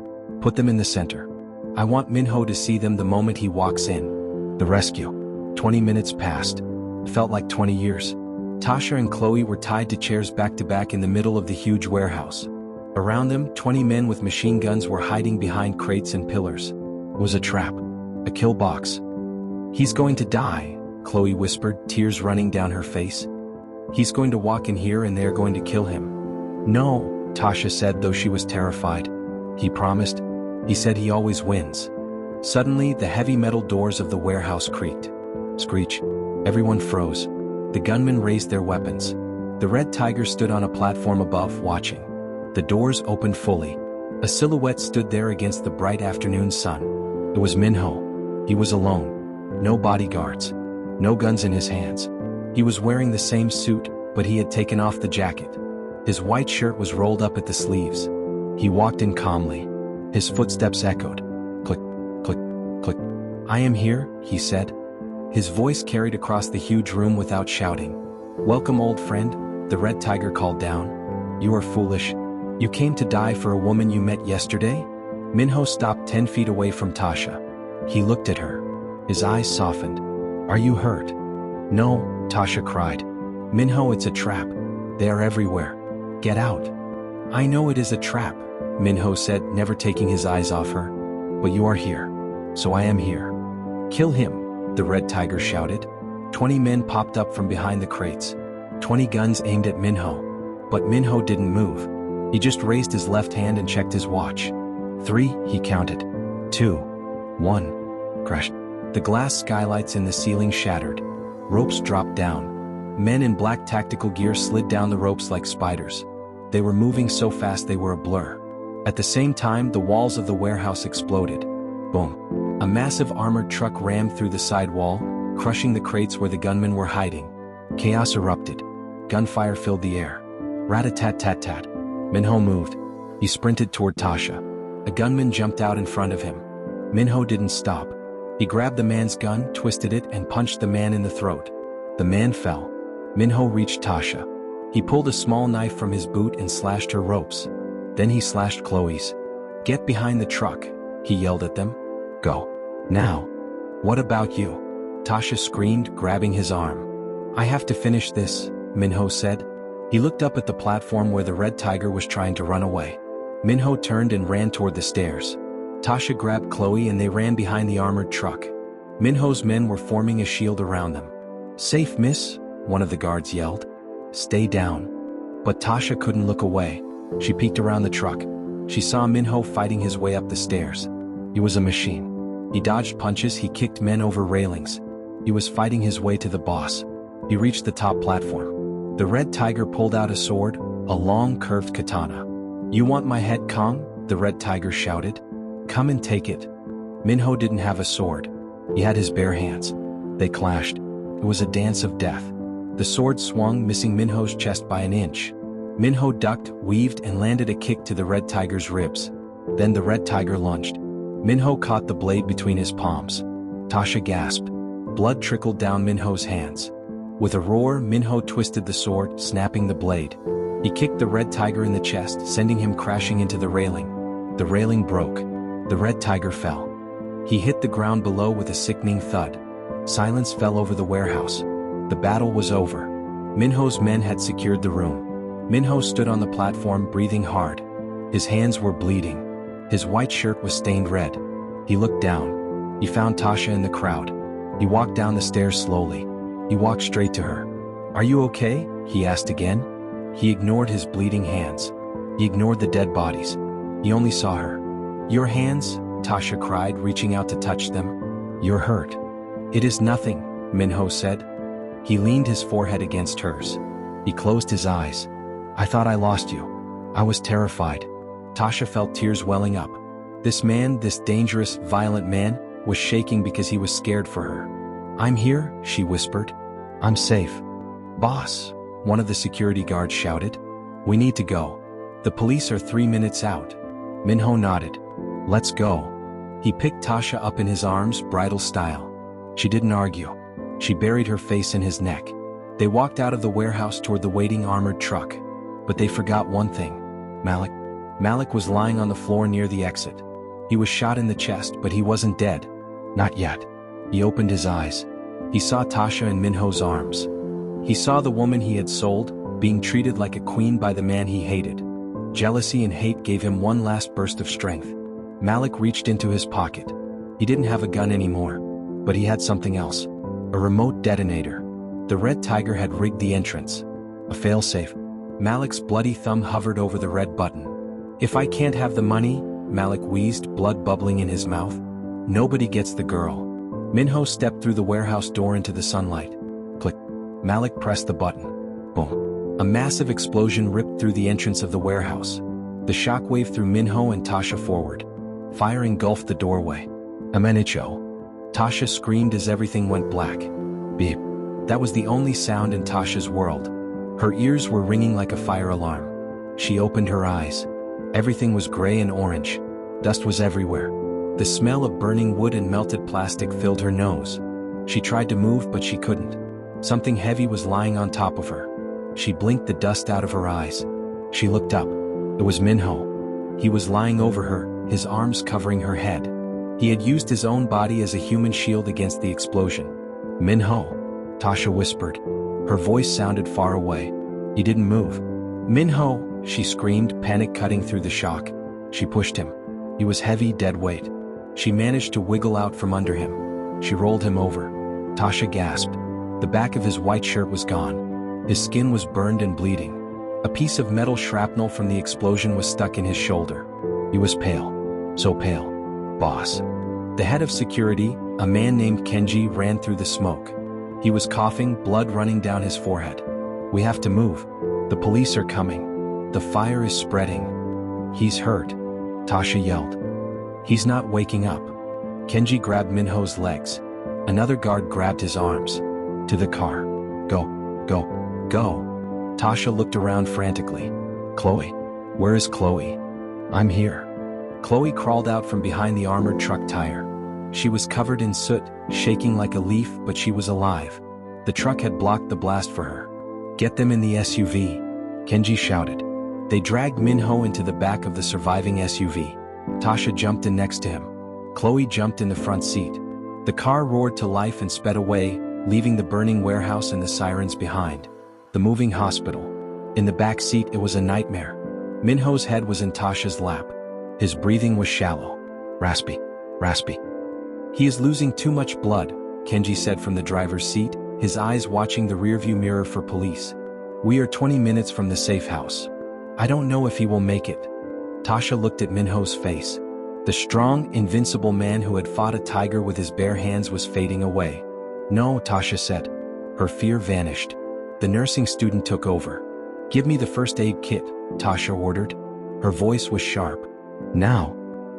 "Put them in the center. I want Minho to see them the moment he walks in." The rescue. 20 minutes passed. It felt like 20 years. Tasha and Chloe were tied to chairs back to back in the middle of the huge warehouse. Around them, 20 men with machine guns were hiding behind crates and pillars. It was a trap. A kill box. "He's going to die," Chloe whispered, tears running down her face. "He's going to walk in here and they're going to kill him." "No," Tasha said, though she was terrified. "He promised. He said he always wins." Suddenly, the heavy metal doors of the warehouse creaked. Screech. Everyone froze. The gunmen raised their weapons. The red tiger stood on a platform above, watching. The doors opened fully. A silhouette stood there against the bright afternoon sun. It was Minho. He was alone. No bodyguards. No guns in his hands. He was wearing the same suit, but he had taken off the jacket. His white shirt was rolled up at the sleeves. He walked in calmly. His footsteps echoed. Click, click, click. "I am here," he said. His voice carried across the huge room without shouting. "Welcome, old friend," the red tiger called down. "You are foolish. You came to die for a woman you met yesterday?" Minho stopped 10 feet away from Tasha. He looked at her. His eyes softened. "Are you hurt?" "No," Tasha cried. "Minho, it's a trap. They are everywhere. Get out." "I know it is a trap," Minho said, never taking his eyes off her. "But you are here. So I am here." "Kill him," the red tiger shouted. 20 men popped up from behind the crates. 20 guns aimed at Minho. But Minho didn't move. He just raised his left hand and checked his watch. 3, he counted. 2. 1. Crash. The glass skylights in the ceiling shattered. Ropes dropped down. Men in black tactical gear slid down the ropes like spiders. They were moving so fast they were a blur. At the same time, the walls of the warehouse exploded. Boom. A massive armored truck rammed through the side wall, crushing the crates where the gunmen were hiding. Chaos erupted. Gunfire filled the air. Rat-a-tat-tat-tat. Minho moved. He sprinted toward Tasha. A gunman jumped out in front of him. Minho didn't stop. He grabbed the man's gun, twisted it, and punched the man in the throat. The man fell. Minho reached Tasha. He pulled a small knife from his boot and slashed her ropes. Then he slashed Chloe's. "Get behind the truck," he yelled at them. "Go. Now." "What about you?" Tasha screamed, grabbing his arm. "I have to finish this," Minho said. He looked up at the platform where the red tiger was trying to run away. Minho turned and ran toward the stairs. Tasha grabbed Chloe and they ran behind the armored truck. Minho's men were forming a shield around them. "Safe, miss," one of the guards yelled. "Stay down." But Tasha couldn't look away. She peeked around the truck. She saw Minho fighting his way up the stairs. He was a machine. He dodged punches, he kicked men over railings. He was fighting his way to the boss. He reached the top platform. The red tiger pulled out a sword, a long curved katana. "You want my head, Kong?" the red tiger shouted. "Come and take it." Minho didn't have a sword. He had his bare hands. They clashed. It was a dance of death. The sword swung, missing Minho's chest by an inch. Minho ducked, weaved, and landed a kick to the red tiger's ribs. Then the red tiger lunged. Minho caught the blade between his palms. Tasha gasped. Blood trickled down Minho's hands. With a roar, Minho twisted the sword, snapping the blade. He kicked the red tiger in the chest, sending him crashing into the railing. The railing broke. The red tiger fell. He hit the ground below with a sickening thud. Silence fell over the warehouse. The battle was over. Minho's men had secured the room. Minho stood on the platform, breathing hard. His hands were bleeding. His white shirt was stained red. He looked down. He found Tasha in the crowd. He walked down the stairs slowly. He walked straight to her. "Are you okay?" he asked again. He ignored his bleeding hands. He ignored the dead bodies. He only saw her. "Your hands," Tasha cried, reaching out to touch them. "You're hurt." "It is nothing," Minho said. He leaned his forehead against hers. He closed his eyes. "I thought I lost you. I was terrified." Tasha felt tears welling up. This man, this dangerous, violent man, was shaking because he was scared for her. "I'm here," she whispered. "I'm safe." "Boss," one of the security guards shouted. "We need to go." The police are 3 minutes out. Minho nodded. Let's go. He picked Tasha up in his arms, bridal style. She didn't argue. She buried her face in his neck. They walked out of the warehouse toward the waiting armored truck. But they forgot one thing. Malik. Malik was lying on the floor near the exit. He was shot in the chest, but he wasn't dead. Not yet. He opened his eyes. He saw Tasha in Minho's arms. He saw the woman he had sold, being treated like a queen by the man he hated. Jealousy and hate gave him one last burst of strength. Malik reached into his pocket. He didn't have a gun anymore, but he had something else. A remote detonator. The Red Tiger had rigged the entrance. A failsafe. Malik's bloody thumb hovered over the red button. If I can't have the money, Malik wheezed, blood bubbling in his mouth. Nobody gets the girl. Minho stepped through the warehouse door into the sunlight. Click. Malik pressed the button. Boom. A massive explosion ripped through the entrance of the warehouse. The shockwave threw Minho and Tasha forward. Fire engulfed the doorway. Amenicho. Tasha screamed as everything went black. Beep. That was the only sound in Tasha's world. Her ears were ringing like a fire alarm. She opened her eyes. Everything was gray and orange. Dust was everywhere. The smell of burning wood and melted plastic filled her nose. She tried to move, but she couldn't. Something heavy was lying on top of her. She blinked the dust out of her eyes. She looked up. It was Minho. He was lying over her, his arms covering her head. He had used his own body as a human shield against the explosion. Minho, Tasha whispered. Her voice sounded far away. He didn't move. Minho, she screamed, panic cutting through the shock. She pushed him. He was heavy, dead weight. She managed to wiggle out from under him. She rolled him over. Tasha gasped. The back of his white shirt was gone. His skin was burned and bleeding. A piece of metal shrapnel from the explosion was stuck in his shoulder. He was pale. So pale. Boss. The head of security, a man named Kenji, ran through the smoke. He was coughing, blood running down his forehead. We have to move. The police are coming. The fire is spreading. He's hurt. Tasha yelled. He's not waking up. Kenji grabbed Minho's legs. Another guard grabbed his arms. To the car. Go, go, go. Tasha looked around frantically. Chloe. Where is Chloe? I'm here. Chloe crawled out from behind the armored truck tire. She was covered in soot, shaking like a leaf, but she was alive. The truck had blocked the blast for her. Get them in the SUV, Kenji shouted. They dragged Minho into the back of the surviving SUV. Tasha jumped in next to him. Chloe jumped in the front seat. The car roared to life and sped away, leaving the burning warehouse and the sirens behind. The moving hospital. In the back seat, it was a nightmare. Minho's head was in Tasha's lap. His breathing was shallow. Raspy. Raspy. He is losing too much blood, Kenji said from the driver's seat, his eyes watching the rearview mirror for police. We are 20 minutes from the safe house. I don't know if he will make it. Tasha looked at Minho's face. The strong, invincible man who had fought a tiger with his bare hands was fading away. No, Tasha said. Her fear vanished. The nursing student took over. Give me the first aid kit, Tasha ordered. Her voice was sharp. Now.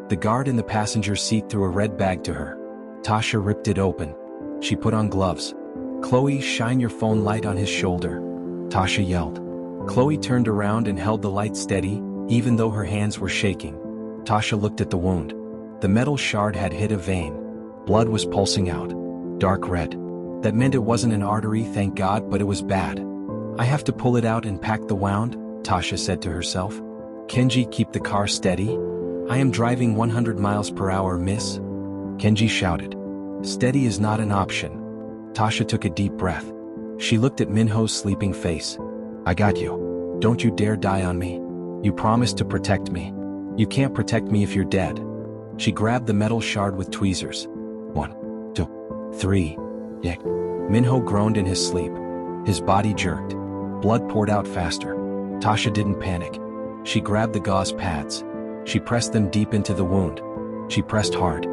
The guard in the passenger seat threw a red bag to her. Tasha ripped it open. She put on gloves. Chloe, shine your phone light on his shoulder. Tasha yelled. Chloe turned around and held the light steady, even though her hands were shaking. Tasha looked at the wound. The metal shard had hit a vein. Blood was pulsing out. Dark red. That meant it wasn't an artery, thank God, but it was bad. I have to pull it out and pack the wound, Tasha said to herself. Kenji, keep the car steady. I am driving 100 miles per hour, miss. Kenji shouted. Steady is not an option. Tasha took a deep breath. She looked at Minho's sleeping face. I got you. Don't you dare die on me. You promised to protect me. You can't protect me if you're dead. She grabbed the metal shard with tweezers. 1, 2, 3. Yick. Minho groaned in his sleep. His body jerked. Blood poured out faster. Tasha didn't panic. She grabbed the gauze pads. She pressed them deep into the wound. She pressed hard.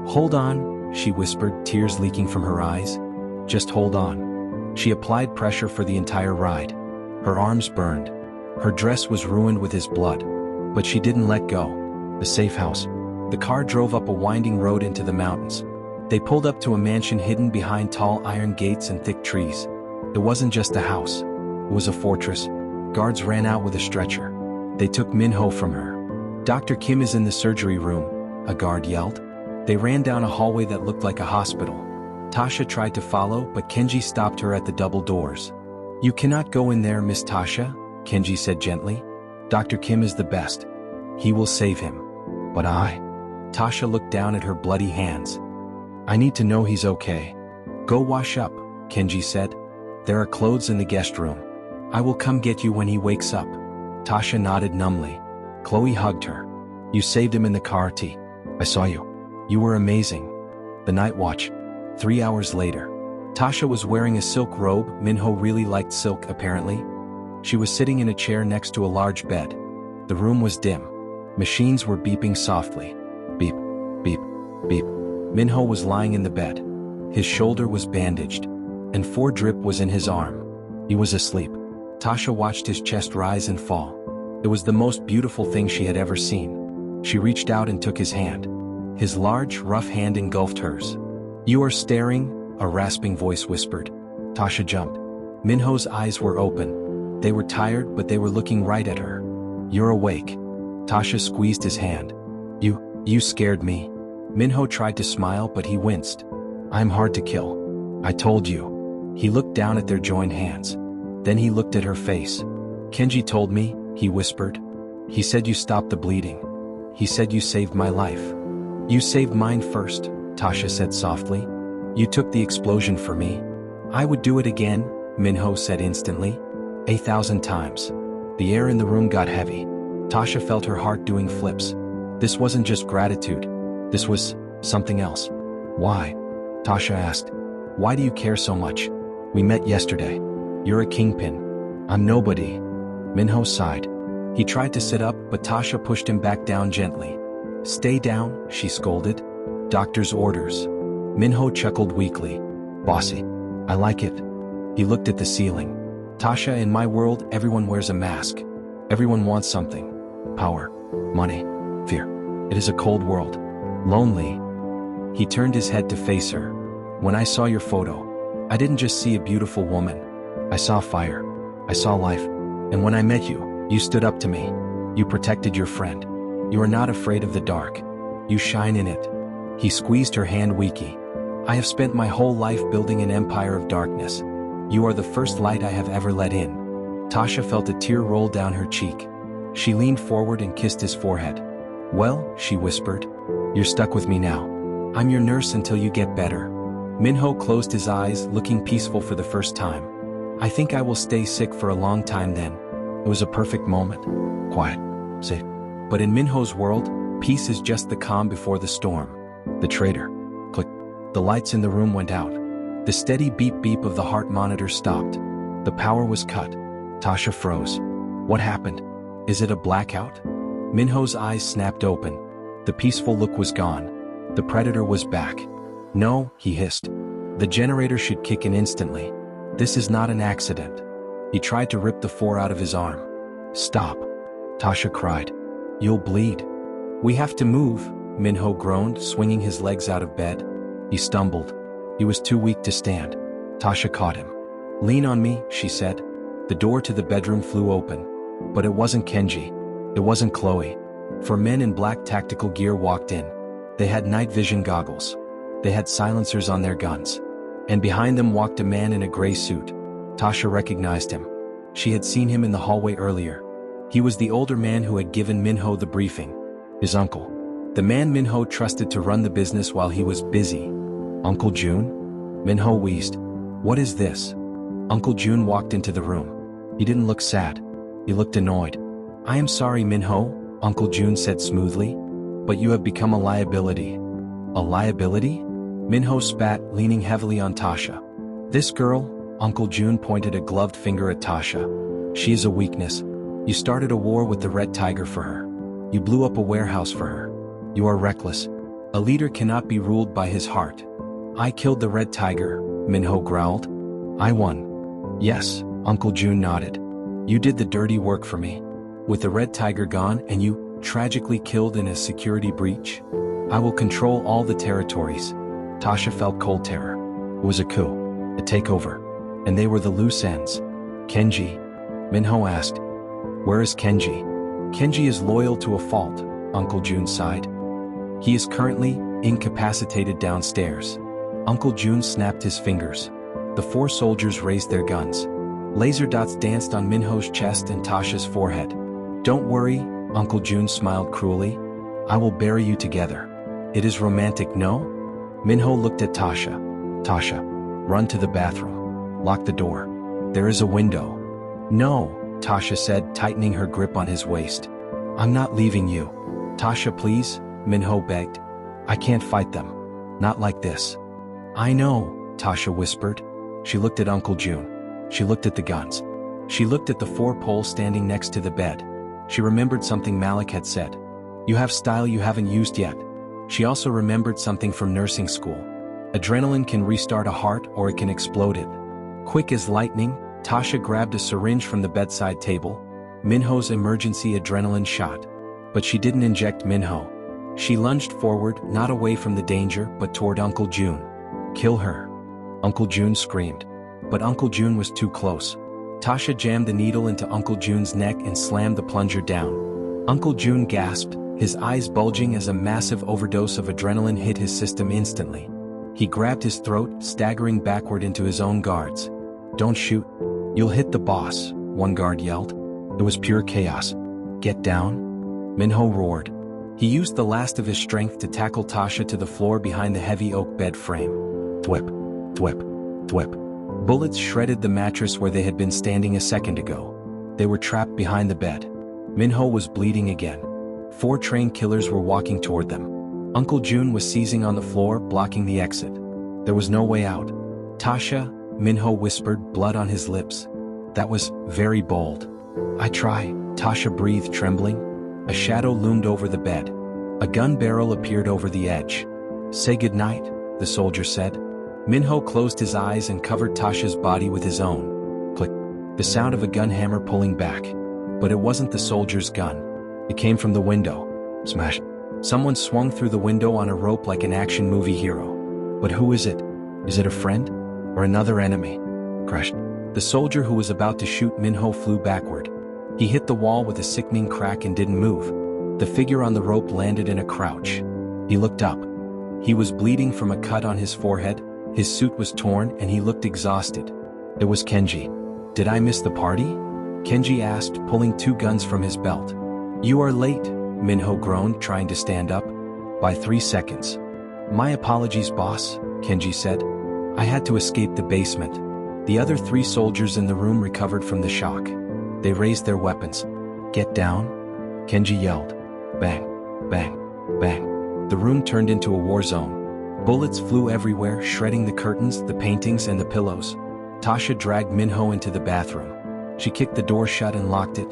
Hold on, she whispered, tears leaking from her eyes. Just hold on. She applied pressure for the entire ride. Her arms burned. Her dress was ruined with his blood. But she didn't let go. The safe house. The car drove up a winding road into the mountains. They pulled up to a mansion hidden behind tall iron gates and thick trees. It wasn't just a house. It was a fortress. Guards ran out with a stretcher. They took Minho from her. Dr. Kim is in the surgery room, a guard yelled. They ran down a hallway that looked like a hospital. Tasha tried to follow, but Kenji stopped her at the double doors. You cannot go in there, Miss Tasha, Kenji said gently. Dr. Kim is the best. He will save him. But I... Tasha looked down at her bloody hands. I need to know he's okay. Go wash up, Kenji said. There are clothes in the guest room. I will come get you when he wakes up. Tasha nodded numbly. Chloe hugged her. You saved him in the car, T. I saw you. You were amazing. The night watch. 3 hours later. Tasha was wearing a silk robe. Minho really liked silk, apparently. She was sitting in a chair next to a large bed. The room was dim. Machines were beeping softly. Beep, beep, beep. Minho was lying in the bed. His shoulder was bandaged, and 4 drip was in his arm. He was asleep. Tasha watched his chest rise and fall. It was the most beautiful thing she had ever seen. She reached out and took his hand. His large, rough hand engulfed hers. You are staring, a rasping voice whispered. Tasha jumped. Minho's eyes were open. They were tired, but they were looking right at her. You're awake. Tasha squeezed his hand. You scared me. Minho tried to smile, but he winced. I'm hard to kill. I told you. He looked down at their joined hands. Then he looked at her face. Kenji told me, he whispered. He said you stopped the bleeding. He said you saved my life. You saved mine first, Tasha said softly. You took the explosion for me. I would do it again, Minho said instantly. 1,000 times. The air in the room got heavy. Tasha felt her heart doing flips. This wasn't just gratitude. This was something else. Why? Tasha asked. Why do you care so much? We met yesterday. You're a kingpin. I'm nobody. Minho sighed. He tried to sit up, but Tasha pushed him back down gently. Stay down, she scolded. Doctor's orders. Minho chuckled weakly. Bossy. I like it. He looked at the ceiling. Tasha, in my world, everyone wears a mask. Everyone wants something. Power. Money. Fear. It is a cold world. Lonely. He turned his head to face her. When I saw your photo, I didn't just see a beautiful woman. I saw fire. I saw life. And when I met you, you stood up to me. You protected your friend. You are not afraid of the dark. You shine in it. He squeezed her hand weakly. I have spent my whole life building an empire of darkness. You are the first light I have ever let in. Tasha felt a tear roll down her cheek. She leaned forward and kissed his forehead. Well, she whispered, you're stuck with me now. I'm your nurse until you get better. Minho closed his eyes, looking peaceful for the first time. I think I will stay sick for a long time then. It was a perfect moment. Quiet. Safe. But in Minho's world, peace is just the calm before the storm. The traitor. Click. The lights in the room went out. The steady beep-beep of the heart monitor stopped. The power was cut. Tasha froze. What happened? Is it a blackout? Minho's eyes snapped open. The peaceful look was gone. The predator was back. No, he hissed. The generator should kick in instantly. This is not an accident. He tried to rip the 4 out of his arm. Stop. Tasha cried. You'll bleed. We have to move, Minho groaned, swinging his legs out of bed. He stumbled. He was too weak to stand. Tasha caught him. Lean on me, she said. The door to the bedroom flew open. But it wasn't Kenji. It wasn't Chloe. 4 men in black tactical gear walked in. They had night vision goggles. They had silencers on their guns. And behind them walked a man in a gray suit. Tasha recognized him. She had seen him in the hallway earlier. He was the older man who had given Minho the briefing. His uncle. The man Minho trusted to run the business while he was busy. Uncle June? Minho wheezed. What is this? Uncle June walked into the room. He didn't look sad. He looked annoyed. I am sorry, Minho, Uncle June said smoothly. But you have become a liability. A liability? Minho spat, leaning heavily on Tasha. This girl, Uncle June pointed a gloved finger at Tasha. She is a weakness. You started a war with the Red Tiger for her. You blew up a warehouse for her. You are reckless. A leader cannot be ruled by his heart. I killed the Red Tiger, Minho growled. I won. Yes, Uncle June nodded. You did the dirty work for me. With the Red Tiger gone and you tragically killed in a security breach, I will control all the territories. Tasha felt cold terror. It was a coup, a takeover, and they were the loose ends. Kenji? Minho asked. Where is Kenji? Kenji is loyal to a fault, Uncle Jun sighed. He is currently incapacitated downstairs. Uncle Jun snapped his fingers. The 4 soldiers raised their guns. Laser dots danced on Minho's chest and Tasha's forehead. Don't worry, Uncle Jun smiled cruelly. I will bury you together. It is romantic, no? Minho looked at Tasha. Tasha, run to the bathroom. Lock the door. There is a window. No, Tasha said, tightening her grip on his waist. I'm not leaving you. Tasha, please, Minho begged. I can't fight them. Not like this. I know, Tasha whispered. She looked at Uncle Jun. She looked at the guns. She looked at the 4 poles standing next to the bed. She remembered something Malik had said. You have style you haven't used yet. She also remembered something from nursing school. Adrenaline can restart a heart or it can explode it. Quick as lightning, Tasha grabbed a syringe from the bedside table, Minho's emergency adrenaline shot. But she didn't inject Minho. She lunged forward, not away from the danger, but toward Uncle Jun. Kill her. Uncle Jun screamed. But Uncle Jun was too close. Tasha jammed the needle into Uncle Jun's neck and slammed the plunger down. Uncle Jun gasped, his eyes bulging as a massive overdose of adrenaline hit his system instantly. He grabbed his throat, staggering backward into his own guards. Don't shoot. You'll hit the boss, one guard yelled. It was pure chaos. Get down. Minho roared. He used the last of his strength to tackle Tasha to the floor behind the heavy oak bed frame. Thwip, thwip, thwip. Bullets shredded the mattress where they had been standing a second ago. They were trapped behind the bed. Minho was bleeding again. 4 trained killers were walking toward them. Uncle Jun was seizing on the floor, blocking the exit. There was no way out. Tasha, Minho whispered, blood on his lips. That was very bold. I try, Tasha breathed, trembling. A shadow loomed over the bed. A gun barrel appeared over the edge. Say goodnight, the soldier said. Minho closed his eyes and covered Tasha's body with his own. Click. The sound of a gun hammer pulling back. But it wasn't the soldier's gun. It came from the window. Smash. Someone swung through the window on a rope like an action movie hero. But who is it? Is it a friend? Or another enemy? Crash. The soldier who was about to shoot Minho flew backward. He hit the wall with a sickening crack and didn't move. The figure on the rope landed in a crouch. He looked up. He was bleeding from a cut on his forehead, his suit was torn and he looked exhausted. It was Kenji. Did I miss the party? Kenji asked, pulling 2 guns from his belt. You are late, Minho groaned, trying to stand up. By 3 seconds. My apologies, boss, Kenji said. I had to escape the basement. The other 3 soldiers in the room recovered from the shock. They raised their weapons. Get down, Kenji yelled. Bang, bang, bang. The room turned into a war zone. Bullets flew everywhere, shredding the curtains, the paintings, and the pillows. Tasha dragged Minho into the bathroom. She kicked the door shut and locked it.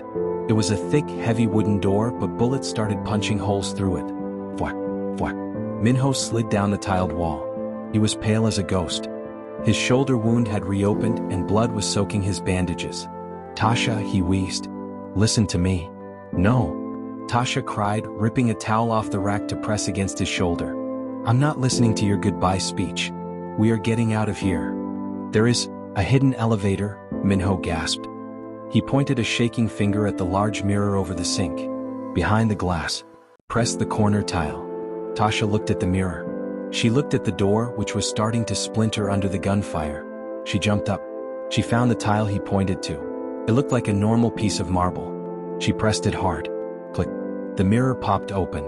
It was a thick, heavy wooden door, but bullets started punching holes through it. Thwack, thwack. Minho slid down the tiled wall. He was pale as a ghost. His shoulder wound had reopened and blood was soaking his bandages. Tasha, he wheezed. Listen to me. No. Tasha cried, ripping a towel off the rack to press against his shoulder. I'm not listening to your goodbye speech. We are getting out of here. There is a hidden elevator, Minho gasped. He pointed a shaking finger at the large mirror over the sink. Behind the glass. Press the corner tile. Tasha looked at the mirror. She looked at the door, which was starting to splinter under the gunfire. She jumped up. She found the tile he pointed to. It looked like a normal piece of marble. She pressed it hard. Click. The mirror popped open.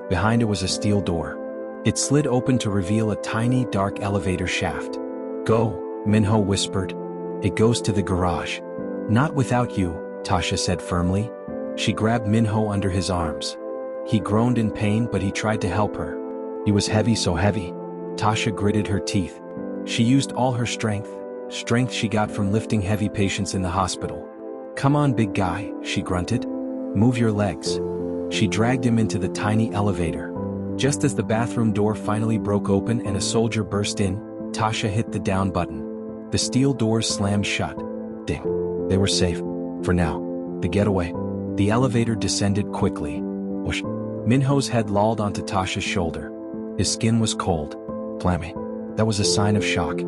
Behind it was a steel door. It slid open to reveal a tiny, dark elevator shaft. Go, Minho whispered. It goes to the garage. Not without you, Tasha said firmly. She grabbed Minho under his arms. He groaned in pain, but he tried to help her. He was heavy, so heavy. Tasha gritted her teeth. She used all her strength she got from lifting heavy patients in the hospital. Come on, big guy, she grunted. Move your legs. She dragged him into the tiny elevator. Just as the bathroom door finally broke open and a soldier burst in, Tasha hit the down button. The steel doors slammed shut. Ding. They were safe. For now. The getaway. The elevator descended quickly. Whoosh. Minho's head lolled onto Tasha's shoulder. His skin was cold. Clammy. That was a sign of shock.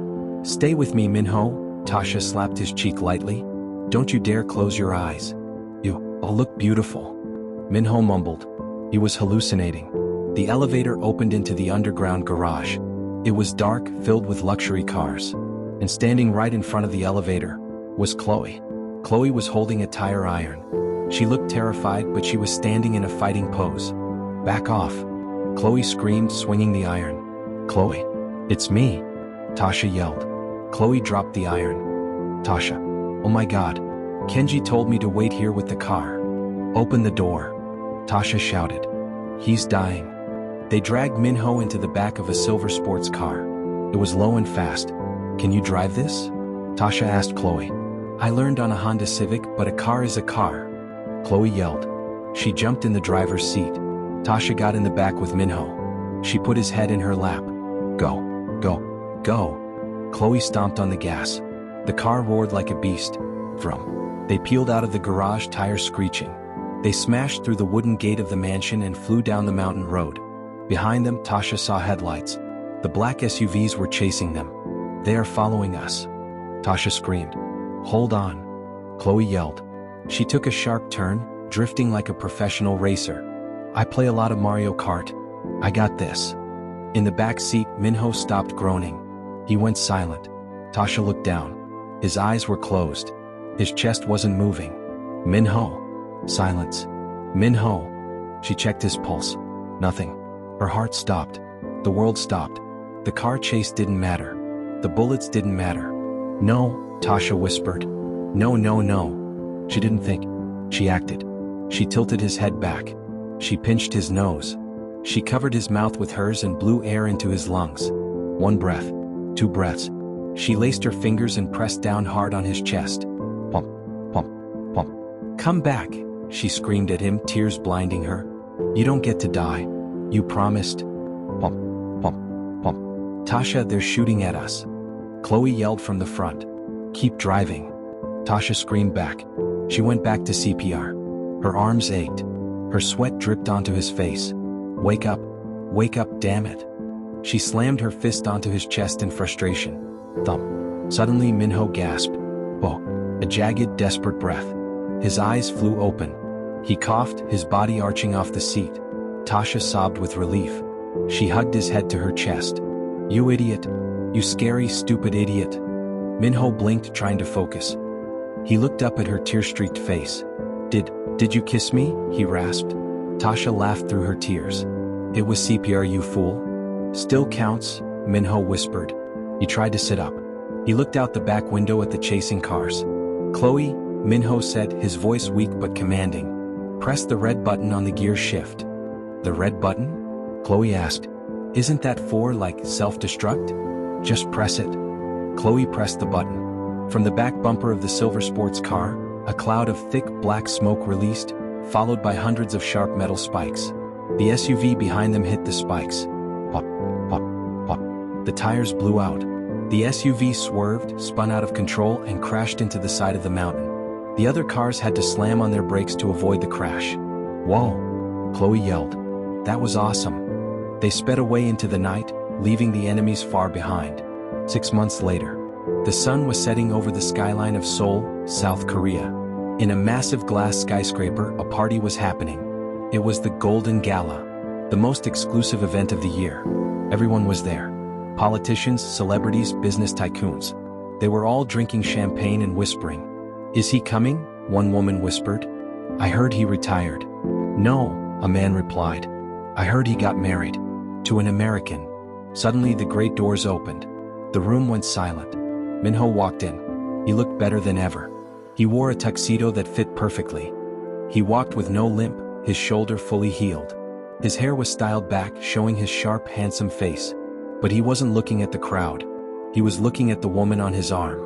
Stay with me, Minho, Tasha slapped his cheek lightly. Don't you dare close your eyes. You'll look beautiful. Minho mumbled. He was hallucinating. The elevator opened into the underground garage. It was dark, filled with luxury cars. And standing right in front of the elevator was Chloe. Chloe was holding a tire iron. She looked terrified, but she was standing in a fighting pose. "Back off!" Chloe screamed, swinging the iron. "Chloe, it's me!" Tasha yelled. Chloe dropped the iron. "Tasha, oh my God. Kenji told me to wait here with the car. Open the door." Tasha shouted. "He's dying." They dragged Minho into the back of a silver sports car. It was low and fast. "Can you drive this?" Tasha asked Chloe. "I learned on a Honda Civic, but a car is a car," Chloe yelled. She jumped in the driver's seat. Tasha got in the back with Minho. She put his head in her lap. "Go, go, go." Chloe stomped on the gas. The car roared like a beast. Vroom. They peeled out of the garage, tires screeching. They smashed through the wooden gate of the mansion and flew down the mountain road. Behind them, Tasha saw headlights. The black SUVs were chasing them. "They are following us," Tasha screamed. "Hold on," Chloe yelled. She took a sharp turn, drifting like a professional racer. "I play a lot of Mario Kart. I got this." In the back seat, Minho stopped groaning. He went silent. Tasha looked down. His eyes were closed. His chest wasn't moving. "Minho." Silence. "Minho." She checked his pulse. Nothing. Her heart stopped. The world stopped. The car chase didn't matter. The bullets didn't matter. "No," Tasha whispered. "No, no, no." She didn't think. She acted. She tilted his head back. She pinched his nose. She covered his mouth with hers and blew air into his lungs. One breath. Two breaths. She laced her fingers and pressed down hard on his chest. "Pump, pump, pump. Come back," she screamed at him, tears blinding her. "You don't get to die. You promised." "Pump, pump, pump. Tasha, they're shooting at us," Chloe yelled from the front. "Keep driving." Tasha screamed back. She went back to CPR. Her arms ached. Her sweat dripped onto his face. Wake up, damn it." She slammed her fist onto his chest in frustration. Thump. Suddenly Minho gasped. "Oh," a jagged, desperate breath. His eyes flew open. He coughed, his body arching off the seat. Tasha sobbed with relief. She hugged his head to her chest. "You idiot. You scary, stupid idiot." Minho blinked, trying to focus. He looked up at her tear-streaked face. Did you kiss me?" he rasped. Tasha laughed through her tears. "It was CPR, you fool." "Still counts," Minho whispered. He tried to sit up. He looked out the back window at the chasing cars. "Chloe," Minho said, his voice weak but commanding. "Press the red button on the gear shift." "The red button?" Chloe asked. "Isn't that for, like, self-destruct?" "Just press it." Chloe pressed the button. From the back bumper of the silver sports car, a cloud of thick black smoke released, followed by hundreds of sharp metal spikes. The SUV behind them hit the spikes. Pop, pop, pop. The tires blew out. The SUV swerved, spun out of control, and crashed into the side of the mountain. The other cars had to slam on their brakes to avoid the crash. "Whoa!" Chloe yelled. "That was awesome." They sped away into the night, leaving the enemies far behind. 6 months later, the sun was setting over the skyline of Seoul, South Korea. In a massive glass skyscraper, a party was happening. It was the Golden Gala, the most exclusive event of the year. Everyone was there. Politicians, celebrities, business tycoons. They were all drinking champagne and whispering. "Is he coming?" one woman whispered. "I heard he retired." "No," a man replied. "I heard he got married. To an American." Suddenly the great doors opened. The room went silent. Minho walked in. He looked better than ever. He wore a tuxedo that fit perfectly. He walked with no limp, his shoulder fully healed. His hair was styled back, showing his sharp, handsome face. But he wasn't looking at the crowd. He was looking at the woman on his arm.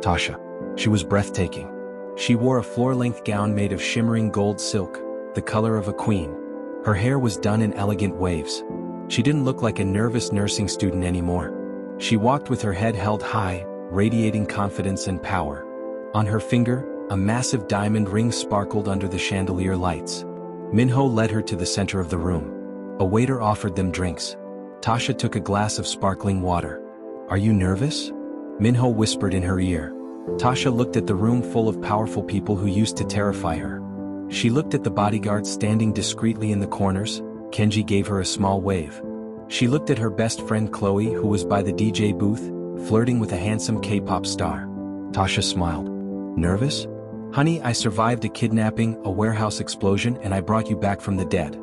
Tasha. She was breathtaking. She wore a floor-length gown made of shimmering gold silk, the color of a queen. Her hair was done in elegant waves. She didn't look like a nervous nursing student anymore. She walked with her head held high, radiating confidence and power. On her finger, a massive diamond ring sparkled under the chandelier lights. Minho led her to the center of the room. A waiter offered them drinks. Tasha took a glass of sparkling water. "Are you nervous?" Minho whispered in her ear. Tasha looked at the room full of powerful people who used to terrify her. She looked at the bodyguards standing discreetly in the corners. Kenji gave her a small wave. She looked at her best friend Chloe, who was by the DJ booth, flirting with a handsome K-pop star. Tasha smiled. Nervous? Honey, I survived a kidnapping, a warehouse explosion, and I brought you back from the dead.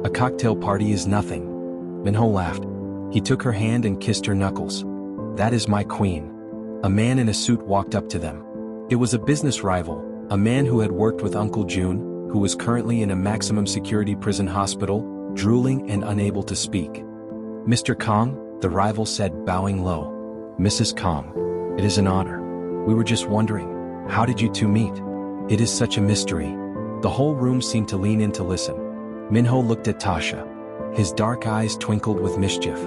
A cocktail party is nothing. Minho laughed. He took her hand and kissed her knuckles. That is my queen. A man in a suit walked up to them. It was a business rival, a man who had worked with Uncle June, who was currently in a maximum security prison hospital, drooling and unable to speak. Mr. Kong, the rival said, bowing low. Mrs. Kong, it is an honor. We were just wondering, how did you two meet? It is such a mystery. The whole room seemed to lean in to listen. Minho looked at Tasha. His dark eyes twinkled with mischief.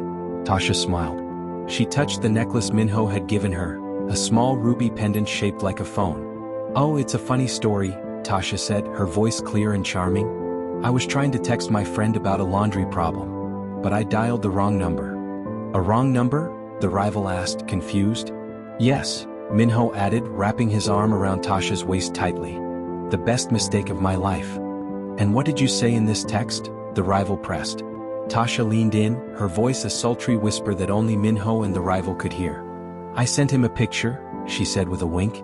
Tasha smiled. She touched the necklace Minho had given her, a small ruby pendant shaped like a phone. Oh, it's a funny story, Tasha said, her voice clear and charming. I was trying to text my friend about a laundry problem, but I dialed the wrong number. A wrong number? The rival asked, confused. Yes, Minho added, wrapping his arm around Tasha's waist tightly. The best mistake of my life. And what did you say in this text? The rival pressed. Tasha leaned in, her voice a sultry whisper that only Minho and the rival could hear. I sent him a picture, she said with a wink.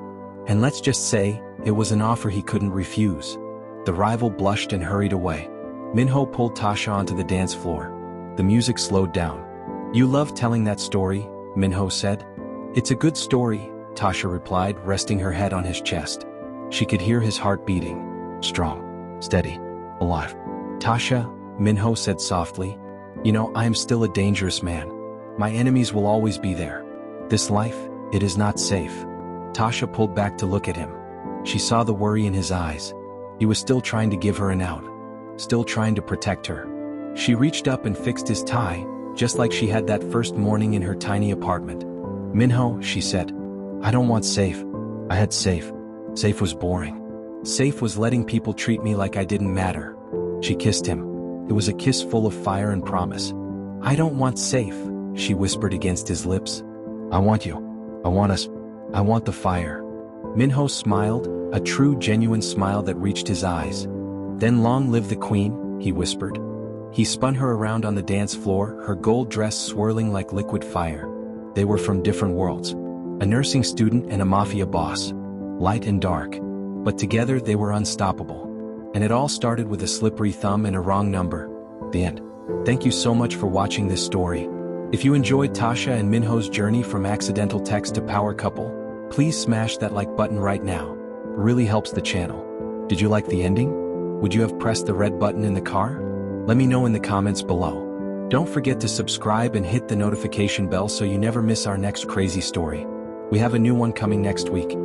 And let's just say, it was an offer he couldn't refuse. The rival blushed and hurried away. Minho pulled Tasha onto the dance floor. The music slowed down. You love telling that story, Minho said. It's a good story, Tasha replied, resting her head on his chest. She could hear his heart beating. Strong, steady, alive. Tasha, Minho said softly, you know, I am still a dangerous man. My enemies will always be there. This life, it is not safe. Tasha pulled back to look at him. She saw the worry in his eyes. He was still trying to give her an out. Still trying to protect her. She reached up and fixed his tie, just like she had that first morning in her tiny apartment. Minho, she said, I don't want safe. I had safe. Safe was boring. Safe was letting people treat me like I didn't matter. She kissed him. It was a kiss full of fire and promise. I don't want safe, she whispered against his lips. I want you. I want us. I want the fire. Minho smiled, a true genuine smile that reached his eyes. Then long live the queen, he whispered. He spun her around on the dance floor, her gold dress swirling like liquid fire. They were from different worlds. A nursing student and a mafia boss. Light and dark. But together they were unstoppable. And it all started with a slippery thumb and a wrong number. The end. Thank you so much for watching this story. If you enjoyed Tasha and Minho's journey from accidental text to power couple, please smash that like button right now. It really helps the channel. Did you like the ending? Would you have pressed the red button in the car? Let me know in the comments below. Don't forget to subscribe and hit the notification bell so you never miss our next crazy story. We have a new one coming next week.